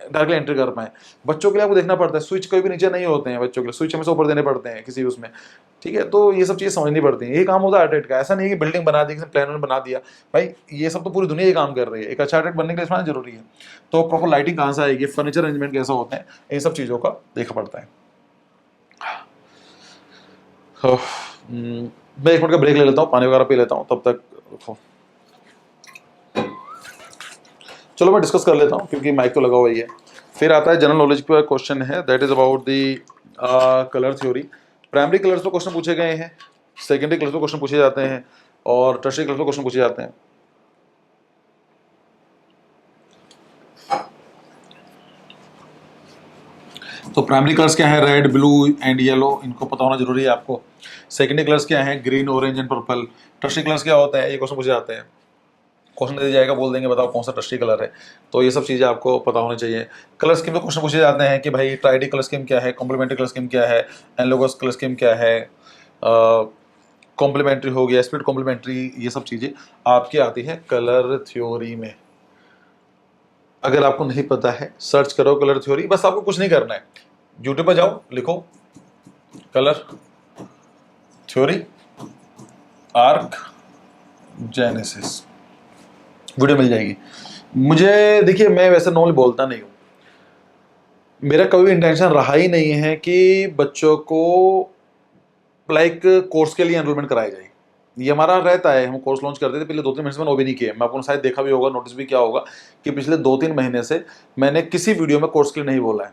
डायरेक्टली एंट्री कर पाए। बच्चों के लिए आपको देखना पड़ता है, स्विच कभी भी नीचे नहीं होते हैं बच्चों के लिए, स्विच हमेशा ऊपर देने पड़ते हैं किसी उसमें, ठीक है। तो ये सब चीज़ें समझनी पड़ती हैं। ये काम होता है आर्टेट का। ऐसा नहीं है कि बिल्डिंग बना दी, प्लान बना दिया, भाई ये सब तो पूरी दुनिया ही काम कर रही है। एक अच्छा आर्टेट बनने के लिए इसमें जरूरी है। तो प्रॉपर लाइटिंग कहाँ से आएगी, फर्नीचर अरेंजमेंट कैसा होता है, इन सब चीज़ों का देखना पड़ता है। मैं 1 मिनट का ब्रेक ले लेता हूँ, पानी वगैरह पी लेता हूँ तब तक। चलो मैं डिस्कस कर लेता हूँ क्योंकि माइक तो लगा हुआ ही है। फिर आता है जनरल नॉलेज का क्वेश्चन है, that is about the colour theory. Primary colours पे क्वेश्चन पूछे गए हैं, सेकेंडरी कलर्स पे क्वेश्चन पूछे जाते हैं, और टर्शियरी कलर्स पे क्वेश्चन पूछे जाते हैं। तो प्राइमरी कलर्स क्या है, रेड, ब्लू एंड येलो, इनको पता होना जरूरी है आपको। सेकेंडरी कलर्स क्या है, green, orange and purple. Tertiary colours क्या होता है, ये क्वेश्चन पूछे जाते हैं, क्वेश्चन दे जाएगा, बोल देंगे बताओ कौन सा टर्शरी कलर है, तो ये सब चीज़ें आपको पता होनी चाहिए। कलर स्कीम में क्वेश्चन पूछे जाते हैं कि भाई ट्राइडी कलर स्कीम क्या है, कॉम्प्लीमेंट्री कलर स्कीम क्या है, एनालॉगस कलर स्कीम क्या है, कॉम्प्लीमेंट्री हो गया, स्प्लिट कॉम्प्लीमेंट्री, ये सब चीज़ें आपकी आती है कलर थ्योरी में। अगर आपको नहीं पता है सर्च करो कलर थ्योरी, बस आपको कुछ नहीं करना है, यूट्यूब पर जाओ, लिखो colour theory Arc Genesis, video मिल जाएगी। मुझे देखिए, मैं वैसे नॉर्मली बोलता नहीं हूँ, मेरा कभी भी इंटेंशन रहा ही नहीं है कि बच्चों को लाइक कोर्स के लिए एनरोलमेंट कराई जाए। ये हमारा रहता है, हम कोर्स लॉन्च करते थे पहले 2-3 महीने से, मैंने वो भी नहीं किया। मैं आपको शायद देखा भी होगा, नोटिस भी किया होगा कि पिछले 2-3 महीने से मैंने किसी वीडियो में कोर्स के लिए नहीं बोला है।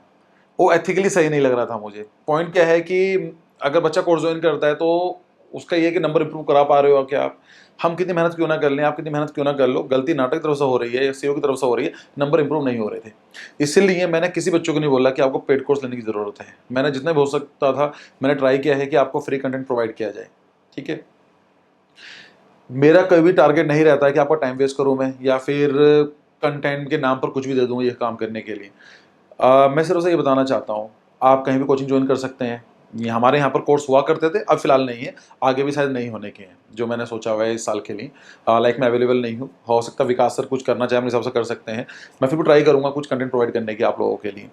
वो एथिकली सही नहीं लग रहा था मुझे। पॉइंट क्या है कि अगर बच्चा कोर्स ज्वाइन करता है तो उसका ये कि नंबर इंप्रूव करा पा रहे हो क्या आप, हम कितनी मेहनत क्यों ना कर लें, आप कितनी मेहनत क्यों ना कर लो, गलती नाटक की तरफ से हो रही है या सीईओ की तरफ से हो रही है, नंबर इंप्रूव नहीं हो रहे थे। इसीलिए मैंने किसी बच्चों को नहीं बोला कि आपको पेड कोर्स लेने की ज़रूरत है। मैंने जितना भी हो सकता था मैंने ट्राई किया है कि आपको फ्री कंटेंट प्रोवाइड किया जाए, ठीक है। मेरा कभी भी टारगेट नहीं रहता है कि आपका टाइम वेस्ट करूँ मैं, या फिर कंटेंट के नाम पर कुछ भी दे दूँ ये काम करने के लिए। मैं सिर्फ ये बताना चाहता हूँ, आप कहीं भी कोचिंग ज्वाइन कर सकते हैं। ये हमारे यहाँ पर कोर्स हुआ करते थे, अब फिलहाल नहीं है, आगे भी शायद नहीं होने के हैं जो मैंने सोचा हुआ है इस साल के लिए। लाइक मैं अवेलेबल नहीं हूँ, हो सकता है विकास सर कुछ करना चाहे मेरे हिसाब से कर सकते हैं, मैं फिर भी ट्राई करूँगा कुछ कंटेंट प्रोवाइड करने की आप लोगों के लिए।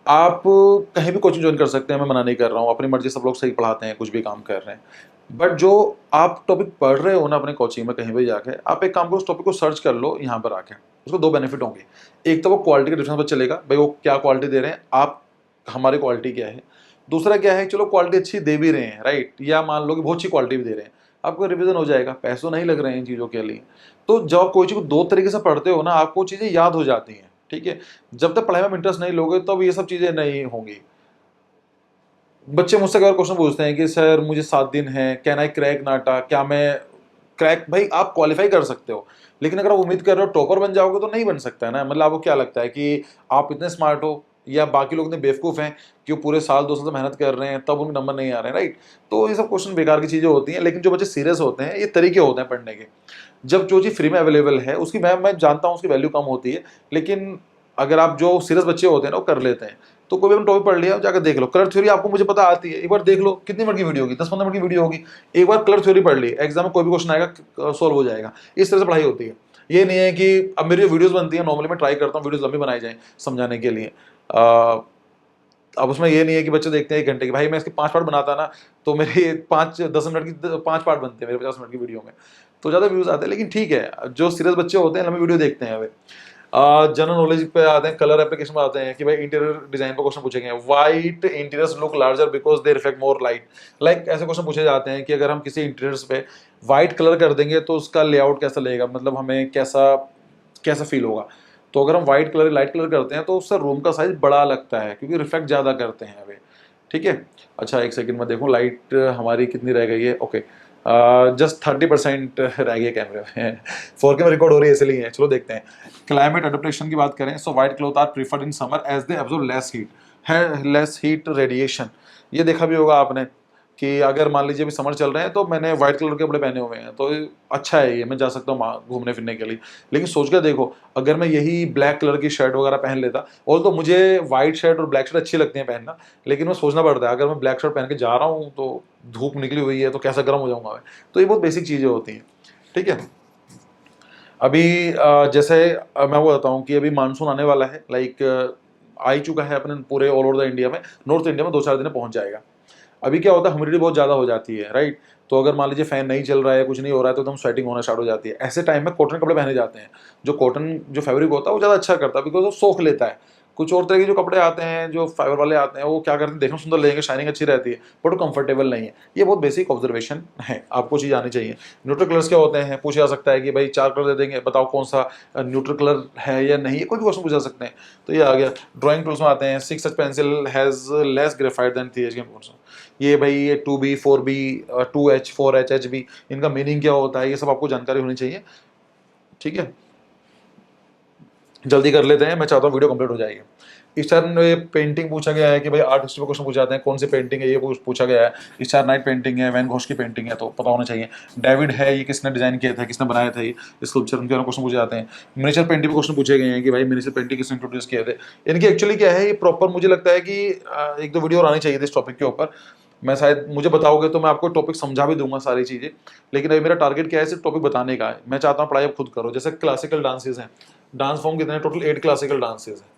आप कहीं भी कोचिंग ज्वाइन कर सकते हैं, मैं मना नहीं कर रहा हूँ, अपनी मर्जी, सब लोग सही पढ़ाते हैं, कुछ भी काम कर रहे हैं। बट जो आप टॉपिक पढ़ रहे हो ना अपने कोचिंग में, कहीं भी जाके आप एक काम करो, उस टॉपिक को सर्च कर लो यहाँ पर आके। उसको 2 बेनिफिट होंगे, एक तो वो क्वालिटी के डिफरेंस पर चलेगा, भाई वो क्या क्वालिटी दे रहे हैं, आप हमारी क्वालिटी क्या है। दूसरा क्या है, चलो क्वालिटी अच्छी दे भी रहे हैं, राइट, या मान लो कि बहुत अच्छी क्वालिटी भी दे रहे हैं, आपको रिवीजन हो जाएगा, पैसों नहीं लग रहे हैं इन चीज़ों के लिए। तो जब आप कोई चीज़ को 2 तरीके से पढ़ते हो ना, आपको चीज़ें याद हो जाती हैं, ठीक है। जब तक पढ़ाई में इंटरेस्ट नहीं लोगे तब तो ये सब चीज़ें नहीं होंगी। बच्चे मुझसे कई बार क्वेश्चन पूछते हैं कि सर मुझे 7 दिन है, कैन आई क्रैक नाटा, क्या मैं क्रैक, भाई आप क्वालिफाई कर सकते हो, लेकिन अगर आप उम्मीद कर रहे हो टॉपर बन जाओगे तो नहीं बन सकता है ना। मतलब आपको क्या लगता है कि आप इतने स्मार्ट हो या बाकी लोग इतने बेवकूफ़ हैं कि वो पूरे साल 2 साल से मेहनत कर रहे हैं तब उनके नंबर नहीं आ रहे हैं, राइट। तो ये सब क्वेश्चन बेकार की चीज़ें होती हैं, लेकिन जो बच्चे सीरियस होते हैं, ये तरीके होते हैं पढ़ने के। जब जो चीज़ फ्री में अवेलेबल है उसकी मैं जानता हूँ उसकी वैल्यू कम होती है, लेकिन अगर आप जो सीरियस बच्चे होते हैं ना वो कर लेते हैं। तो कोई भी हम टॉपिक पढ़ लिया, जाकर देख लो कलर थ्योरी, आपको मुझे पता आती है, एक बार देख लो, कितनी मिनट की वीडियो होगी, 10-15 मिनट की वीडियो होगी, एक बार कलर थ्योरी पढ़ ली, एग्जाम में कोई भी क्वेश्चन आएगा सॉल्व हो जाएगा। इस तरह से पढ़ाई होती है। ये नहीं है कि अब मेरी जो वीडियोस बनती है, नॉर्मली मैं ट्राई करता हूँ वीडियोस लंबी बनाई जाए समझाने के लिए। अब उसमें ये नहीं है कि बच्चे देखते हैं 1 घंटे की, भाई मैं इसके 5 पार्ट बनाता ना तो मेरे 5-10 मिनट की 5 पार्ट बनते हैं मेरे 50 मिनट की वीडियो में, तो ज़्यादा व्यूज़ आते हैं। लेकिन ठीक है, जो सीरियस बच्चे होते हैं लंबी वीडियो देखते हैं। जनरल नॉलेज पे आते हैं, कलर एप्लीकेशन में आते हैं कि भाई इंटीरियर डिजाइन पर क्वेश्चन पूछेंगे, white interiors look larger because they reflect more light. Like ऐसे क्वेश्चन पूछे जाते हैं कि अगर हम किसी इंटीरियर्स पे व्हाइट कलर कर देंगे तो उसका लेआउट कैसा लगेगा, मतलब हमें कैसा कैसा फील होगा। तो अगर हम व्हाइट कलर लाइट कलर करते हैं तो उससे रूम का साइज बड़ा लगता है क्योंकि रिफ्लेक्ट ज़्यादा करते हैं वे, ठीक है। अच्छा, एक सेकंड में देखूँ लाइट हमारी कितनी रह गई है। ओके, जस्ट 30% रह गई कैमरे में। 4K में रिकॉर्ड हो रही है इसलिए, चलो देखते हैं। क्लाइमेट अडेप्टेशन की बात करें, so white cloth are preferred in summer as they absorb less heat, है लेस हीट रेडिएशन। ये देखा भी होगा आपने कि अगर मान लीजिए अभी समर चल रहे हैं तो मैंने व्हाइट कलर के कपड़े पहने हुए हैं, तो अच्छा है, ये मैं जा सकता हूँ घूमने फिरने के लिए। लेकिन सोच कर देखो, अगर मैं यही ब्लैक कलर की शर्ट वगैरह पहन लेता, और तो मुझे व्हाइट शर्ट और ब्लैक शर्ट अच्छी लगती हैं पहनना, लेकिन मैं सोचना पड़ता है अगर मैं ब्लैक शर्ट पहन के जा रहा हूँ तो धूप निकली हुई है तो कैसा गर्म हो जाऊंगा मैं। तो ये बहुत बेसिक चीज़ें होती हैं, ठीक है। अभी जैसे मैं वो बताता हूँ कि अभी मानसून आने वाला है, लाइक आ ही चुका है अपने पूरे ऑल ओवर द इंडिया में। नॉर्थ इंडिया में 2-4 दिन में पहुंच जाएगा। अभी क्या होता है, ह्यूमिडिटी बहुत ज़्यादा हो जाती है, राइट। तो अगर मान लीजिए फैन नहीं चल रहा है, कुछ नहीं हो रहा है, तो एकदम स्वेटिंग होना स्टार्ट हो जाती है। ऐसे टाइम में कॉटन कपड़े पहने जाते हैं। जो कॉटन जो फैब्रिक होता है वो ज़्यादा अच्छा करता है बिकॉज वो सोख लेता है। कुछ और तरह के जो कपड़े आते हैं जो फाइबर वाले आते हैं वो क्या करते हैं, देखने में सुंदर लगेंगे, शाइनिंग अच्छी रहती है, बट वो कंफर्टेबल नहीं है। ये बहुत बेसिक ऑब्जर्वेशन है, आपको चीज़ आनी चाहिए। न्यूट्रल कलर्स क्या होते हैं, पूछा जा सकता है कि भाई 4 कलर दे देंगे, बताओ कौन सा न्यूट्रल कलर है या नहीं, कोई भी क्वेश्चन पूछा सकते हैं। तो ये आ गया। ड्राइंग टूल्स में आते हैं, 6H pencil has less graphite than 3H के पेंसिल। ये भाई ये 2B 4B 2H 4H HB, इनका मीनिंग क्या होता है, ये सब आपको जानकारी होनी चाहिए, ठीक है। जल्दी कर लेते हैं, मैं चाहता हूँ वीडियो कंप्लीट हो जाएगी। इस टर्न में पेंटिंग पूछा गया है कि भाई आर्ट हिस्ट्री में क्वेश्चन पूछे जाते हैं, कौन सी पेंटिंग है ये पूछा गया है। स्टार नाइट पेंटिंग है, वैन गॉश की पेंटिंग है, तो पता होना चाहिए। डेविड है, ये किसने डिजाइन किया था, किसने बनाया था ये स्कल्पचर, उनके बारे में क्वेश्चन पूछे जाते हैं। मिनिएचर पेंटिंग में क्वेश्चन पूछे गए हैं कि भाई मिनिएचर पेंटिंग किसने इंट्रोड्यूस किए थे। इनकी एक्चुअली क्या है, ये प्रॉपर मुझे लगता है कि एक दो वीडियो और आनी चाहिए थी इस टॉपिक के ऊपर। मैं शायद, मुझे बताओगे तो मैं आपको टॉपिक समझा भी दूंगा सारी चीजें, लेकिन अभी मेरा टारगेट क्या है, सिर्फ टॉपिक बताने का है। मैं चाहता हूँ पढ़ाई आप खुद करो। जैसे क्लासिकल डांसेस हैं, डांस फॉर्म कितने हैं, टोटल 8 क्लासिकल डांसेस हैं।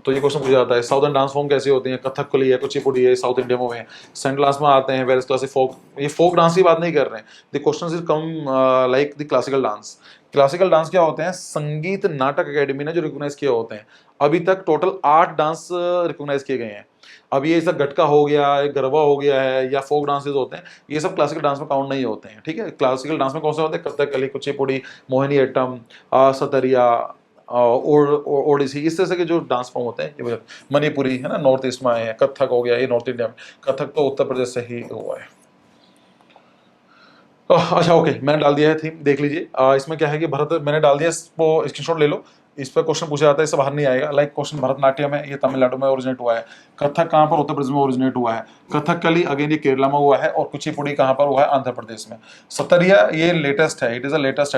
तो ये क्वेश्चन पूछा जाता है साउथर्न डांस फॉर्म कैसे होती है, कथकली है, कुचिपुड़ी है, साउथ इंडिया में है। सेंट्रल क्लास में आते हैं वेरियस क्लासिक फोक, ये फोक डांस की बात नहीं कर रहे हैं। The question is come like the classical dance. Classical dance क्या होते हैं, संगीत नाटक अकेडमी ने जो रिकॉग्नाइज किए होते हैं। अभी तक टोटल 8 डांस रिकॉग्नाइज किए गए हैं। अब ये सब गटका हो गया, गरबा हो गया है, या फोक डांसेस होते हैं, ये सब क्लासिकल डांस में काउंट नहीं होते हैं। ठीक है, क्लासिकल डांस में कौन से होते हैं, कथकली, कुचिपुड़ी, मोहिनी अट्टम, सतरिया, ओडिसी, इस तरह से के जो डांस फॉर्म होते हैं ये मणिपुरी है ना, नॉर्थ ईस्ट में आए हैं। कथक हो गया, ये नॉर्थ इंडिया में। कथक तो उत्तर प्रदेश से ही हुआ है। अच्छा ओके, मैंने डाल दिया है थीम, देख लीजिए। इसमें क्या है कि भरत, मैंने डाल दिया, इसको स्क्रीनशॉट ले लो। इस पर क्वेश्चन पूछा जाता है, इससे बाहर नहीं आएगा। लाइक क्वेश्चन भरतनाट्यम है, ये तमिलनाडु में ओरिजिनेट हुआ है। कथक कहाँ पर, उत्तर प्रदेश में ओरिजिनेट हुआ है। कथकली अगेन ये केरला में हुआ है, और कुचिपुड़ी कहाँ पर हुआ है, आंध्र प्रदेश में। सतरिया ये लेटेस्ट है, it is a latest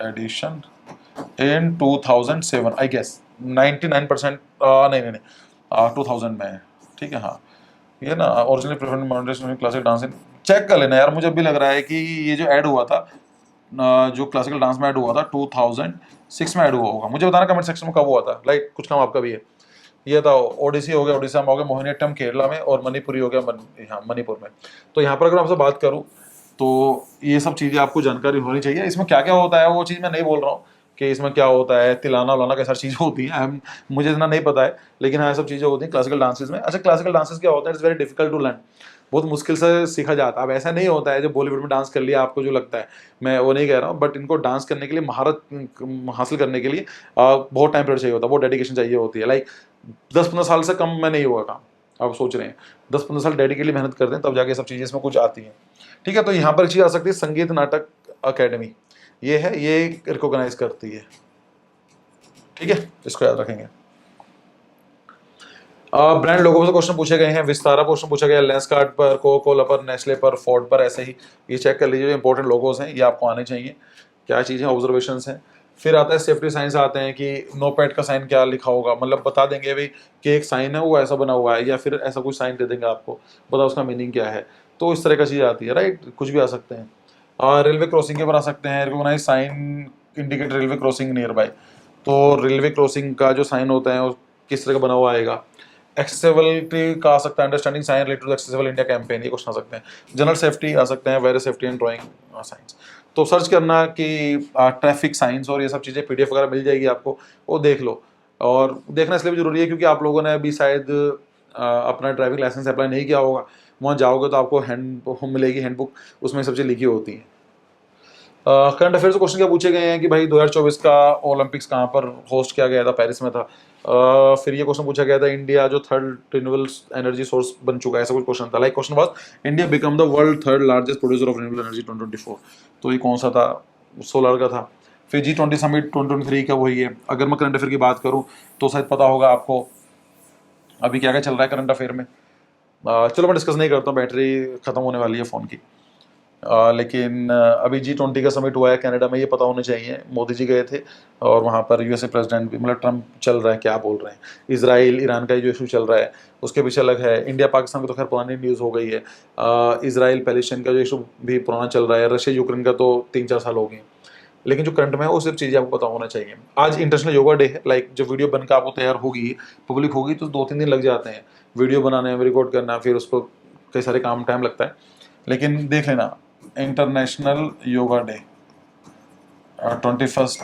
edition in 2007 I guess. 99% नहीं 2000 में है। ठीक है, हाँ ये ना ओरिजिनल प्रेफरेंस माउंटेशन क्लासिकल डांस इन, चेक कर लेना यार। मुझे भी लग रहा है कि ये जो ऐड हुआ था, जो क्लासिकल डांस में ऐड हुआ था 2006 में ऐड हुआ होगा। मुझे बताना कमेंट सेक्शन में कब हुआ था। लाइक कुछ काम आपका भी है। ये था ओडिसी हो गया, उड़ीसा में हो गया, मोहिनीअट्टम केरला में, और मणिपुरी हो गया यहाँ मणिपुर में। तो यहाँ पर अगर आपसे बात करूँ तो ये सब चीज़ें आपको जानकारी होनी चाहिए। इसमें क्या क्या होता है वो चीज़ मैं नहीं बोल रहा हूँ कि इसमें क्या होता है, तिलाना उलाना कैसा चीज़ होती है, मुझे इतना नहीं पता है, लेकिन हाँ सब चीज़ें होती हैं क्लासिकल डांसेस में। अच्छा, क्लासिकल डांसेस क्या होता है, it's very difficult to learn, बहुत मुश्किल से सीखा जाता है। अब ऐसा नहीं होता है जो बॉलीवुड में डांस कर लिया आपको जो लगता है, मैं वो नहीं कह रहा हूँ, बट इनको डांस करने के लिए, महारत हासिल करने के लिए बहुत टाइम पीरियड चाहिए होता है, बहुत डेडिकेशन चाहिए होती है। लाइक 10-15 साल से कम में नहीं हुआ काम। आप सोच रहे हैं 10-15 साल डेडिकेटली मेहनत करते हैं तब जाके सब चीज़ें इसमें कुछ आती हैं। ठीक है, तो यहाँ पर एक चीज़ आ सकती है, संगीत नाटक अकेडमी, ये है, ये रिकॉग्नाइज करती है। ठीक है, इसको याद रखेंगे। ब्रांड लोगों से क्वेश्चन पूछे गए हैं, विस्तारा क्वेश्चन पूछा गया लेंस कार्ड पर, कोका कोला पर, नेस्ले पर, फोर्ड पर, ऐसे ही ये चेक कर लीजिए। इंपॉर्टेंट लोगोस हैं, ये आपको आने चाहिए। क्या चीज़ें ऑब्जर्वेशंस हैं। फिर आता है सेफ्टी साइंस, आते हैं कि नो पैड का साइन क्या लिखा होगा, मतलब बता देंगे भाई कि एक साइन है वो ऐसा बना हुआ है, या फिर ऐसा कुछ साइन दे देंगे आपको, बताओ उसका मीनिंग क्या है। तो इस तरह का चीज़ आती है, राइट, कुछ भी आ सकते हैं। रेलवे क्रॉसिंग के ऊपर आ सकते हैं, recognise sign indicate railway crossing nearby. तो रेलवे क्रॉसिंग का जो साइन होता है वो किस तरह का बना हुआ आएगा। एक्सेसिबिलिटी का आ सकता है, understanding sign related to accessible India campaign, ये क्वेश्चन आ सकते हैं। जनरल सेफ्टी आ सकते हैं, various safety and drawing science. तो सर्च करना कि ट्रैफिक साइंस और ये सब चीज़ें पीडीएफ वगैरह मिल जाएगी आपको, वो देख लो। और देखना इसलिए भी जरूरी है क्योंकि आप लोगों ने अभी शायद अपना ड्राइविंग लाइसेंस अप्लाई नहीं किया होगा। वहाँ जाओगे तो आपको हैंड मिलेगी, हैंडबुक, उसमें सब चीज़ लिखी होती है। करंट अफेयर्स क्वेश्चन क्या पूछे गए हैं कि भाई 2024 का ओलंपिक्स कहाँ पर होस्ट किया गया था, पेरिस में था। फिर ये क्वेश्चन पूछा गया था, इंडिया जो थर्ड रिन्यूएबल एनर्जी सोर्स बन चुका है, ऐसा कुछ क्वेश्चन था। Like question was, India become the world third largest producer of renewable energy 2024। तो ये कौन सा था, सोलर का था। फिर G20 समिट 2023 का वही है। अगर मैं करंट अफेयर की बात करूँ तो शायद पता होगा आपको अभी क्या क्या चल रहा है करंट अफेयर में। चलो मैं डिस्कस नहीं करता हूँ, बैटरी खत्म होने वाली है फ़ोन की। लेकिन अभी G20 का समिट हुआ है कनाडा में, ये पता होना चाहिए। मोदी जी गए थे और वहाँ पर यूएसए प्रेसिडेंट भी, मतलब ट्रम्प चल रहा है, क्या बोल रहे हैं। इजराइल ईरान का जो इशू चल रहा है उसके पीछे अलग है। इंडिया पाकिस्तान की तो खैर पुरानी न्यूज़ हो गई है। इजराइल पैलेस्टाइन का जो इशू भी पुराना चल रहा है। रशिया यूक्रेन का तो 3-4 साल हो गए। लेकिन जो करंट में है वो सिर्फ चीज़ें आपको पता होना चाहिए। आज इंटरनेशनल योगा डे है। लाइक जब वीडियो बनकर आपको तैयार होगी, पब्लिक होगी, तो 2-3 दिन लग जाते हैं वीडियो बनाने में, रिकॉर्ड करना, फिर उसको कई सारे काम टाइम लगता है। लेकिन देख लेना, इंटरनेशनल योगा डे 21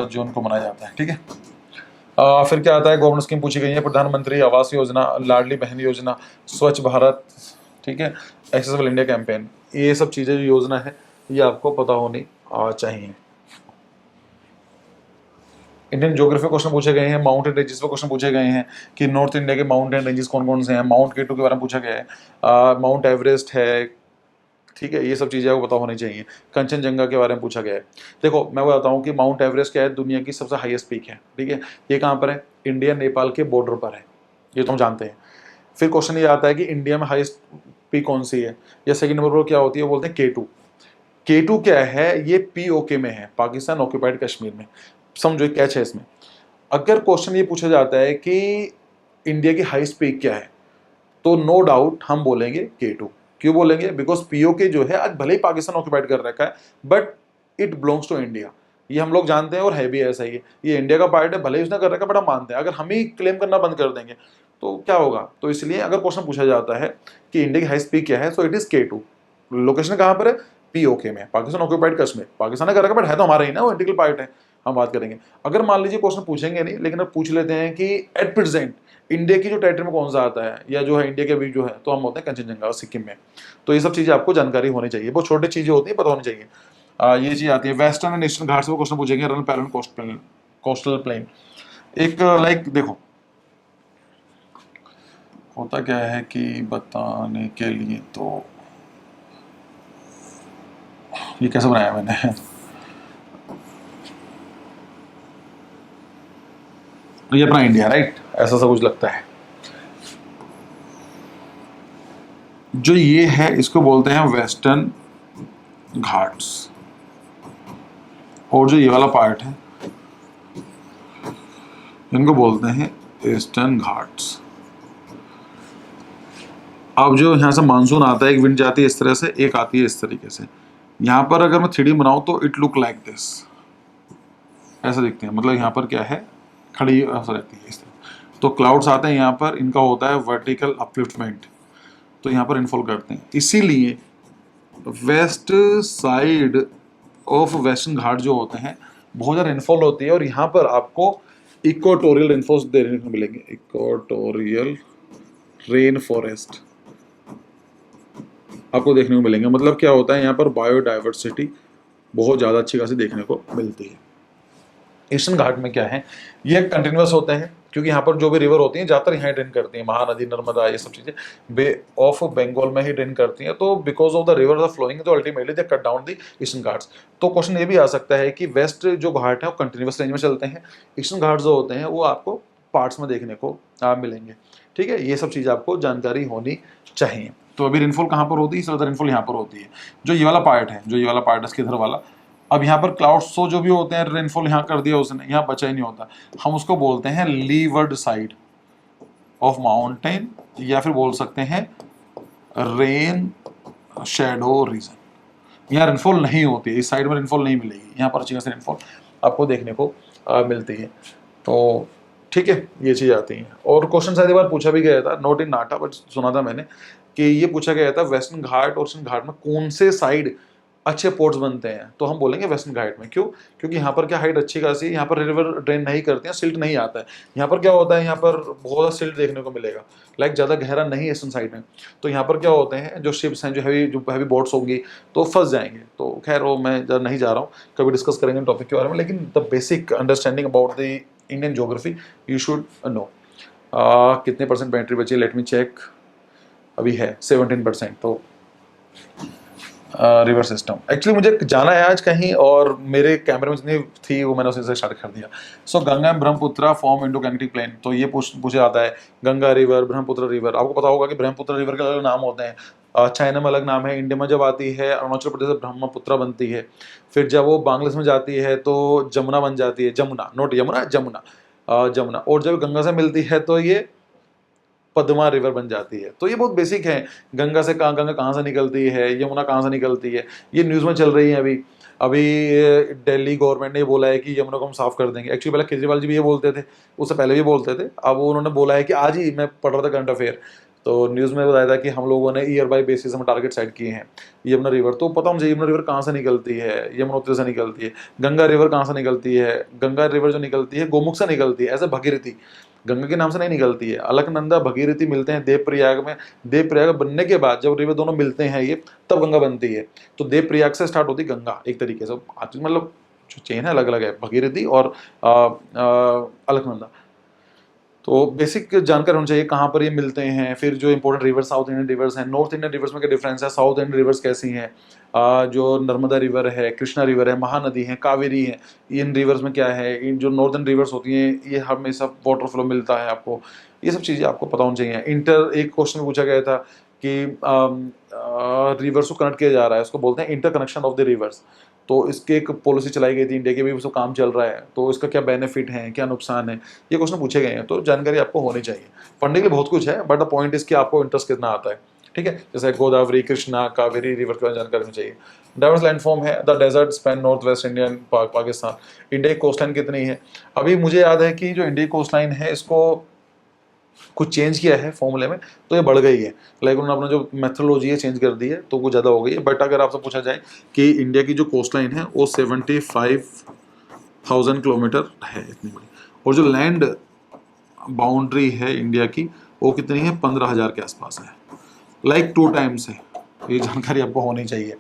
जून को मनाया जाता है। ठीक है। फिर क्या आता है, गवर्नमेंट स्कीम पूछी गई है, प्रधानमंत्री आवास योजना, लाडली बहन योजना, स्वच्छ भारत, ठीक है, एक्सेसिबल इंडिया कैंपेन, ये सब चीज़ें जो योजना है ये आपको पता होनी चाहिए। इंडियन ज्योग्राफी क्वेश्चन पूछे गए हैं, माउंटेन रेंजेस पे क्वेश्चन पूछे गए हैं कि नॉर्थ इंडिया के माउंटेन रेंजेस कौन कौन से हैं। माउंट केटू के बारे में पूछा गया है, माउंट एवरेस्ट है, ठीक है, ये सब चीज़ें आपको पता होनी चाहिए। कंचनजंगा के बारे में पूछा गया है। देखो मैं बताता हूँ कि माउंट एवरेस्ट क्या है, दुनिया की सबसे हाईएस्ट पीक है, ठीक है। ये कहाँ पर है? इंडिया नेपाल के बॉर्डर पर है, ये तो हम जानते हैं। फिर क्वेश्चन ये आता है कि इंडिया में हाईएस्ट पीक कौन सी है, या सेकंड नंबर पर क्या होती है, बोलते हैं K2। K2 क्या है? ये POK में है, पाकिस्तान ऑक्यूपाइड कश्मीर में। समझो एक कैच है इसमें। अगर क्वेश्चन ये पूछा जाता है कि इंडिया की हाईएस्ट पीक क्या है, तो नो डाउट हम बोलेंगे K2। क्यों बोलेंगे? बिकॉज POK जो है आज भले ही पाकिस्तान ऑक्यूपाइड कर रखा है, but it belongs to India. ये हम लोग जानते हैं और है भी ऐसा ही है, ये इंडिया का पार्ट है, भले ही उसने कर रखा है, बट हम मानते हैं। अगर हम ही क्लेम करना बंद कर देंगे तो क्या होगा? तो इसलिए अगर क्वेश्चन पूछा जाता है कि इंडिया की हाईएस्ट पीक क्या है, so it is K2। Location कहाँ पर है? POK में, पाकिस्तान ऑक्यूपाइड कश्मीर। पाकिस्तान ने कर रखा, बट है तो हमारा ही ना, वो इंटीग्रल पार्ट है, हम बात करेंगे। अगर मान लीजिए क्वेश्चन पूछेंगे नहीं, लेकिन अब पूछ लेते हैं कि एट प्रेजेंट इंडिया की जो टेरिटरी में कौन सा आता है, या जो है इंडिया के बीच जो है, तो हम होते हैं कंचनजंगा सिक्किम में। तो ये सब चीजें आपको जानकारी होनी चाहिए, बहुत छोटी चीजें होती है, पता होनी चाहिए। ये चीज आती है वेस्टर्न एंड ईस्टर्न घाट से वो क्वेश्चन पूछेंगे, रन पैरल कोस्टल प्लेन। एक लाइक देखो होता क्या है कि बताने के लिए, तो ये कैसे बनाया मैंने ये अपना इंडिया, राइट, ऐसा सा कुछ लगता है। जो ये है इसको बोलते हैं वेस्टर्न घाट्स, और जो ये वाला पार्ट है इनको बोलते हैं ईस्टर्न घाट्स। अब जो यहाँ से मानसून आता है, एक विंड जाती है इस तरह से, एक आती है इस तरीके से। यहाँ पर अगर मैं 3D बनाऊं तो इट लुक लाइक दिस, ऐसा दिखते हैं। मतलब यहाँ पर क्या है, खड़ी ऐसा रहती है इस तरह। तो क्लाउड्स आते हैं यहाँ पर, इनका होता है वर्टिकल अपलिफ्टमेंट, तो यहाँ पर इनफॉल करते हैं। इसीलिए वेस्ट साइड ऑफ वेस्टर्न घाट जो होते हैं बहुत ज़्यादा रेनफॉल होती है, और यहाँ पर आपको इक्वाटोरियल रेनफॉल्स देखने को मिलेंगे। इक्वाटोरियल रेन फॉरेस्ट आपको देखने को मिलेंगे। मतलब क्या होता है, यहाँ पर बायोडाइवर्सिटी बहुत ज़्यादा अच्छी खासी देखने को मिलती है। ईस्टर्न घाट में क्या है, ये कंटिन्यूस होते हैं, क्योंकि यहाँ पर जो भी रिवर होती हैं ज़्यादातर यहाँ ड्रेन करती हैं, महानदी, नर्मदा, ये सब चीज़ें बे ऑफ बंगाल में ही ड्रेन करती हैं। तो because of the river the flowing, तो ultimately they cut down the Eastern Ghats. तो क्वेश्चन ये भी आ सकता है कि वेस्ट जो घाट है वो कंटिन्यूस रेंज में चलते हैं, ईस्टर्न घाट जो होते हैं वो आपको पार्ट्स में देखने को मिलेंगे। ठीक है, ये सब चीज़ आपको जानकारी होनी चाहिए। तो अभी रेनफॉल कहाँ पर होती है? इसलिए रेनफॉल यहाँ पर होती है। जो ये वाला पार्ट है, जो ये वाला पार्ट है इसके इधर वाला, अब यहाँ पर क्लाउड्स तो जो भी होते हैं, रेनफॉल यहाँ कर दिया उसने, यहाँ बचा ही नहीं होता। हम उसको बोलते हैं लीवर्ड साइड ऑफ माउंटेन, या फिर बोल सकते हैं रेन शेडो रीजन। यहाँ रेनफॉल नहीं होती है, इस साइड में रेनफॉल नहीं मिलेगी, यहाँ पर अच्छी खासी रेनफॉल आपको देखने को मिलती है। तो ठीक है, ये चीज़ आती है। और क्वेश्चन शायद एक बार पूछा भी गया था, नोट इन नाटा, बट सुना था मैंने कि ये पूछा गया था वेस्टर्न घाट और ईस्टर्न घाट में कौन से साइड अच्छे पोर्ट्स बनते हैं, तो हम बोलेंगे वेस्टर्न घाट में। क्यों? क्योंकि यहाँ पर क्या हाइट अच्छी खासी है, यहाँ पर रिवर ड्रेन नहीं करते हैं, सिल्ट नहीं आता है। यहाँ पर क्या होता है, यहाँ पर बहुत ज़्यादा सिल्ट देखने को मिलेगा, लाइक ज़्यादा गहरा नहीं है ईस्टर्न साइड में। तो यहाँ पर क्या होते हैं, जो शिप्स हैं, जो हैवी बोट्स होंगी, तो फंस जाएंगे। तो खैर वो मैं नहीं जा रहा हूँ, कभी डिस्कस करेंगे टॉपिक के बारे में, लेकिन the basic understanding about the Indian geography you should know. कितने परसेंट बैटरी बची? Let me check. अभी है 17%। तो रिवर सिस्टम, एक्चुअली मुझे जाना है आज कहीं, और मेरे कैमरे में जितनी थी वो मैंने उसी से स्टार्ट कर दिया। So Ganga and Brahmaputra form Indo Gangetic plain. तो ये पूछा जाता है, गंगा रिवर, ब्रह्मपुत्र रिवर। आपको पता होगा कि ब्रह्मपुत्र रिवर के अलग नाम होते हैं, चाइना में अलग नाम है, इंडिया में जब आती है अरुणाचल प्रदेश से ब्रह्मपुत्र बनती है, फिर जब वो बांग्लादेश में जाती है तो जमुना बन जाती है, जमुना, नोट यमुना, जमुना, जमुना। और जब गंगा से मिलती है तो ये पद्मा रिवर बन जाती है। तो ये बहुत बेसिक है, गंगा कहाँ से निकलती है, यमुना कहाँ से निकलती है, ये न्यूज़ में चल रही है अभी। अभी दिल्ली गवर्नमेंट ने बोला है कि यमुना को हम साफ कर देंगे। एक्चुअली पहले केजरीवाल जी भी ये बोलते थे, उससे पहले भी बोलते थे। अब उन्होंने बोला है कि आज ही मैं पढ़ रहा था करंट अफेयर, तो न्यूज़ में बताया था कि हम लोगों ने ईयर बाय बेसिस में टारगेट सेट किए हैं। यमुना रिवर, तो पता मुझे यमुना रिवर कहाँ से निकलती है, यमुनोत्री से निकलती है। गंगा रिवर कहाँ से निकलती है? गंगा रिवर जो निकलती है गोमुख से निकलती है, ऐसे भगीरथी, गंगा के नाम से नहीं निकलती है। अलकनंदा, भगीरथी मिलते हैं देवप्रयाग में। देवप्रयाग बनने के बाद जब रिवर दोनों मिलते हैं ये, तब गंगा बनती है। तो देवप्रयाग से स्टार्ट होती गंगा एक तरीके से। मतलब जो चेन है अलग अलग है, भगीरथी और अलकनंदा। तो बेसिक जानकारी होनी चाहिए कहाँ पर ये मिलते हैं। फिर जो important river, south Indian reverse हैं, नॉर्थ इंडियन रिवर्स में क्या डिफरेंस है, साउथ इंडियन रिवर्स कैसी हैं, जो नर्मदा रिवर है, कृष्णा रिवर है, महानदी है, कावेरी है, इन रिवर्स में क्या है, इन जो नॉर्दर्न रिवर्स होती हैं ये हमेशा वाटर फ्लो मिलता है आपको, ये सब चीज़ें आपको पता होनी चाहिए। एक क्वेश्चन में पूछा गया था कि रिवर्स को कनेक्ट किया जा रहा है, उसको बोलते हैं inter connection of the reverse. तो इसके एक पॉलिसी चलाई गई थी इंडिया की भी, उसको काम चल रहा है, तो इसका क्या बेनिफिट है, क्या नुकसान है, ये क्वेश्चन पूछे गए हैं। तो जानकारी आपको होनी चाहिए। पढ़ने के लिए बहुत कुछ है, बट द पॉइंट इज कि आपको इंटरेस्ट कितना आता है। ठीक है, जैसे गोदावरी, कृष्णा, कावेरी रिवर के बारे में जानकारी होनी चाहिए। डाइवर्स लैंडफॉर्म है, the desert spans north west Indian Pakistan. India की कोस्ट लाइन कितनी है? अभी मुझे याद है कि जो इंडिया की कोस्ट लाइन है इसको कुछ चेंज किया है फॉर्मूले में, तो ये बढ़ गई है। लाइक उन्होंने अपना जो मेथोलॉजी है चेंज कर दी है, तो वो ज़्यादा हो गई है। बट अगर आपसे पूछा जाए कि इंडिया की जो कोस्ट लाइन है वो 75,000 किलोमीटर है, इतनी बड़ी। और जो लैंड बाउंड्री है इंडिया की वो कितनी है? 15,000 के आसपास है, लाइक 2 टाइम्स है। ये जानकारी आपको होनी चाहिए।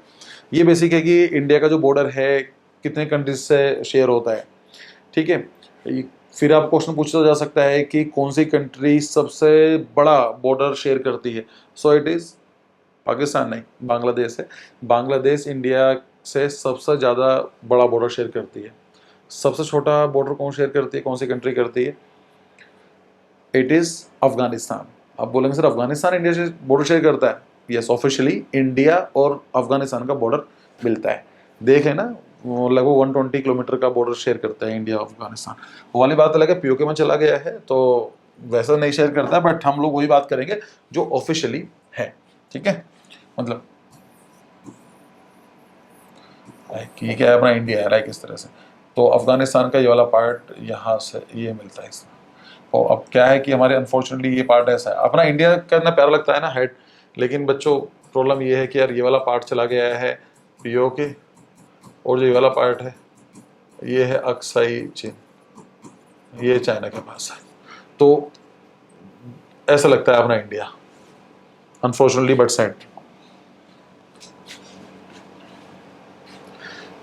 ये बेसिक है कि इंडिया का जो बॉर्डर है कितने कंट्रीज से शेयर होता है। ठीक है, फिर आप क्वेश्चन पूछा जा सकता है कि कौन सी कंट्री सबसे बड़ा बॉर्डर शेयर करती है। सो इट इज पाकिस्तान नहीं, बांग्लादेश है। बांग्लादेश इंडिया से सबसे ज़्यादा बड़ा बॉर्डर शेयर करती है। सबसे छोटा बॉर्डर कौन शेयर करती है, कौन सी कंट्री करती है? It is Afghanistan. आप बोलेंगे सर अफगानिस्तान इंडिया से बॉर्डर शेयर करता है? यस, ऑफिशियली इंडिया और अफगानिस्तान का बॉर्डर मिलता है। देख है ना, वो लगभग 120 किलोमीटर का बॉर्डर शेयर करता है इंडिया अफगानिस्तान। वो वाली बात अलग है, पीओके में चला गया है तो वैसा नहीं शेयर करता है, बट हम लोग वही बात करेंगे जो ऑफिशियली है। ठीक है, मतलब ये क्या है, अपना इंडिया है लाइक इस तरह से। तो अफगानिस्तान का ये वाला पार्ट यहाँ से ये मिलता है इसमें। और अब क्या है कि हमारे अनफॉर्चुनेटली ये पार्ट ऐसा है। अपना इंडिया का इतना प्यारा लगता है ना हेड, लेकिन बच्चों प्रॉब्लम ये है कि यार ये वाला पार्ट चला गया है पीओके, और जो ये वाला पार्ट है ये है अक्साई चीन, ये चाइना के पास है। तो ऐसा लगता है अपना India, unfortunately but sad.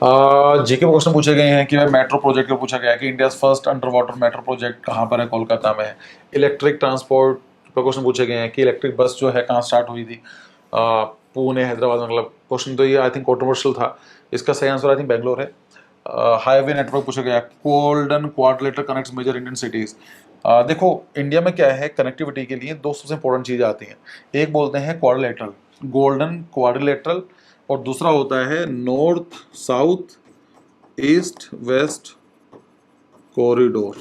GK में क्वेश्चन पूछे गए हैं कि भाई मेट्रो प्रोजेक्ट का पूछा गया है कि India first under water metro project कहाँ पर है, कोलकाता में है। इलेक्ट्रिक ट्रांसपोर्ट पर क्वेश्चन पूछे गए हैं कि इलेक्ट्रिक बस जो है कहाँ स्टार्ट हुई थी, पुणे, हैदराबाद। मतलब क्वेश्चन तो ये आई थिंक कॉन्ट्रोवर्शियल था, इसका सही आंसर आई थिंक बेंगलोर है। हाईवे नेटवर्क पूछा गया, golden quadrilateral connects major Indian cities. देखो इंडिया में क्या है, कनेक्टिविटी के लिए दो सबसे इंपॉर्टेंट चीज़ आती हैं। एक बोलते हैं क्वाड्रिलेटरल, गोल्डन क्वाड्रिलेटरल, और दूसरा होता है north south east west corridor.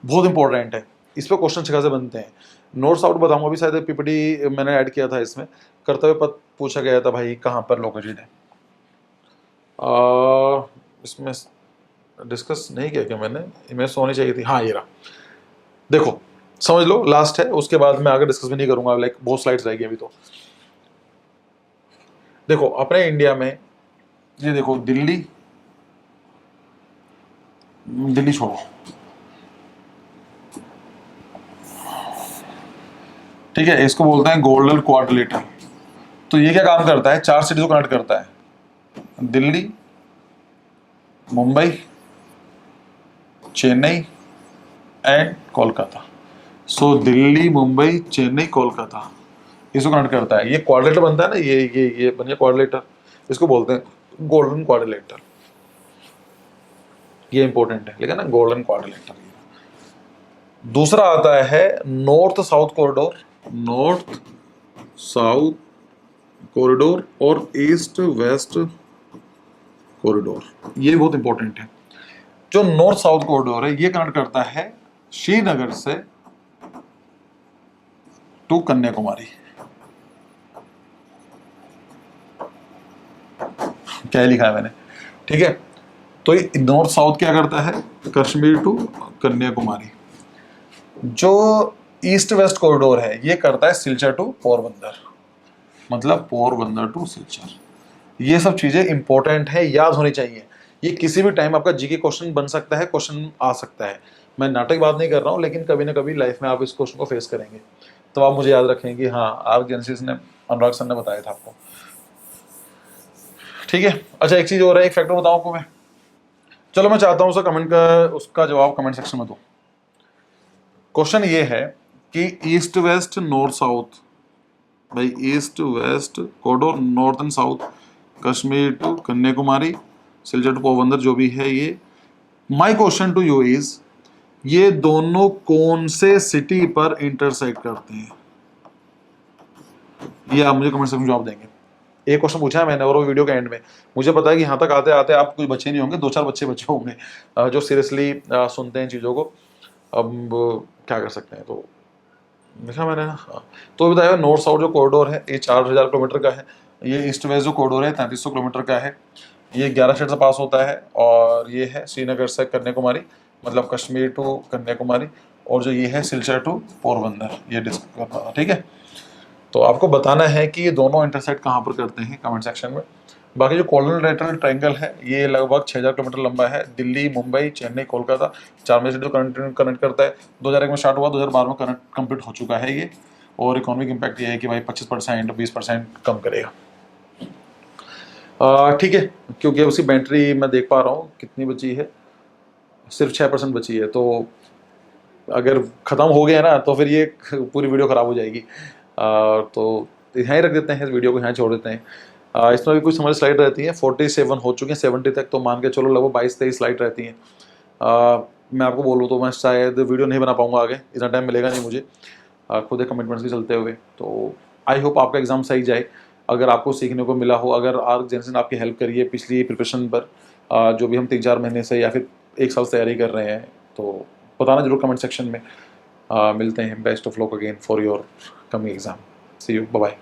बहुत इंपॉर्टेंट है, इस पर क्वेश्चन खासे बनते हैं। नॉर्थ साउथ बताऊंगा, अभी शायद पीपीटी मैंने ऐड किया था, इसमें कर्तव्य पथ पूछा गया था भाई कहाँ पर लोकेटेड है। इसमें डिस्कस नहीं किया क्या मैंने, इमेज होनी चाहिए थी। हाँ ये रहा, देखो समझ लो, लास्ट है, उसके बाद मैं आगे डिस्कस भी नहीं करूंगा, लाइक बहुत स्लाइड्स रहेगी अभी। तो देखो अपने इंडिया में ये देखो, दिल्ली, दिल्ली छोड़ो, ठीक है, इसको बोलते हैं गोल्डन क्वाड्रिलेटरल। तो ये क्या काम करता है, 4 सिटीज को कनेक्ट करता है, दिल्ली, मुंबई, चेन्नई एंड कोलकाता। सो दिल्ली, मुंबई, चेन्नई, कोलकाता, इसको कनेक्ट करता है। ये क्वाड्रिलेटर बनता है ना, ये बन गया क्वाड्रिलेटर, इसको बोलते हैं गोल्डन क्वाड्रिलेटर। ये इंपॉर्टेंट है, लेकिन ना गोल्डन क्वाड्रिलेटर। दूसरा आता है north south corridor, north south corridor और ईस्ट वेस्ट कॉरिडोर, ये बहुत इंपॉर्टेंट है। जो नॉर्थ साउथ कॉरिडोर है ये कनेक्ट करता है श्रीनगर से टू कन्याकुमारी। क्या लिखा है मैंने, ठीक है। तो ये नॉर्थ साउथ क्या करता है, कश्मीर टू कन्याकुमारी। जो ईस्ट वेस्ट कॉरिडोर है ये करता है सिलचर टू पोरबंदर, मतलब पोरबंदर टू सिलचर। ये सब चीजें इंपॉर्टेंट है, याद होनी चाहिए। ये किसी भी टाइम आपका जीके क्वेश्चन बन सकता है, क्वेश्चन आ सकता है। मैं नाटक बात नहीं कर रहा हूँ, लेकिन कभी ना कभी लाइफ में आप इस क्वेश्चन को फेस करेंगे, तो आप मुझे याद रखें कि हाँ आर जेंसिस ने, अनुराग सर ने बताया था आपको। ठीक है, अच्छा एक चीज और है, एक फैक्टर बताऊं आपको मैं। चलो मैं चाहता हूँ उसका कमेंट का, उसका जवाब कमेंट सेक्शन में दो। क्वेश्चन ये है कि ईस्ट वेस्ट नॉर्थ साउथ, भाई east west corridor, north and south, Kashmir to Kanyakumari, Silchar to Porbandar, जो भी है ये। My question to you is, ये दोनों कौन से सिटी पर इंटरसेक्ट करते हैं? ये आप मुझे कमेंट सेक्शन में जवाब देंगे। एक क्वेश्चन पूछा है मैंने और वो वीडियो के एंड में। मुझे पता है कि यहाँ तक आते आते आप कुछ बच्चे नहीं होंगे, 2-4 बच्चे होंगे जो सीरियसली सुनते हैं चीज़ों को। अब क्या कर सकते हैं, तो लिखा मैंने ना। हाँ, तो बताया नॉर्थ साउथ जो कॉरिडोर है ये 4000 किलोमीटर का है। ये ईस्ट वेस्ट जो कॉरिडोर है 3300 किलोमीटर का है। ये 11 स्टेट से पास होता है और ये है श्रीनगर से कन्याकुमारी, मतलब कश्मीर टू कन्याकुमारी, और जो ये है सिलचर टू पोरबंदर, ये डिस्कस करना था, ठीक है। तो आपको बताना है कि ये दोनों इंटरसेक्ट कहाँ पर करते हैं कमेंट सेक्शन में। बाकी जो कोलिलेटरल ट्रायंगल है ये लगभग 6000 किलोमीटर लंबा है। दिल्ली, मुंबई, चेन्नई, कोलकाता, 4 में से जो कनेक्ट करता है। 2001 में स्टार्ट हुआ, 2012 में कनेक्ट कंप्लीट हो चुका है ये। और इकोनॉमिक इम्पैक्ट ये है कि भाई 25% 20% कम करेगा। ठीक है, क्योंकि उसकी बैटरी मैं देख पा रहा हूँ कितनी बची है, सिर्फ 6% बची है। तो अगर ख़त्म हो गया ना तो फिर ये पूरी वीडियो ख़राब हो जाएगी। तो यहाँ ही रख देते हैं, इस वीडियो को यहाँ छोड़ देते हैं। इसमें भी कुछ हमारी स्लाइड रहती है, 47 हो चुके हैं, 70 तक तो मान के चलो लगभग 22-23 स्लाइड रहती हैं। मैं आपको बोलूँ तो मैं शायद वीडियो नहीं बना पाऊँगा आगे, इतना टाइम मिलेगा नहीं मुझे खुद एक कमिटमेंट्स के चलते हुए। तो आई होप आपका एग्ज़ाम सही जाए। अगर आपको सीखने को मिला हो, अगर आर्क जनरेशन आपकी हेल्प करिए पिछली प्रिपरेशन पर, जो भी हम 3-4 महीने से या फिर 1 साल से तैयारी कर रहे हैं, तो बताना जरूर कमेंट सेक्शन में। मिलते हैं। Best of luck again for your coming exam. See you, bye bye.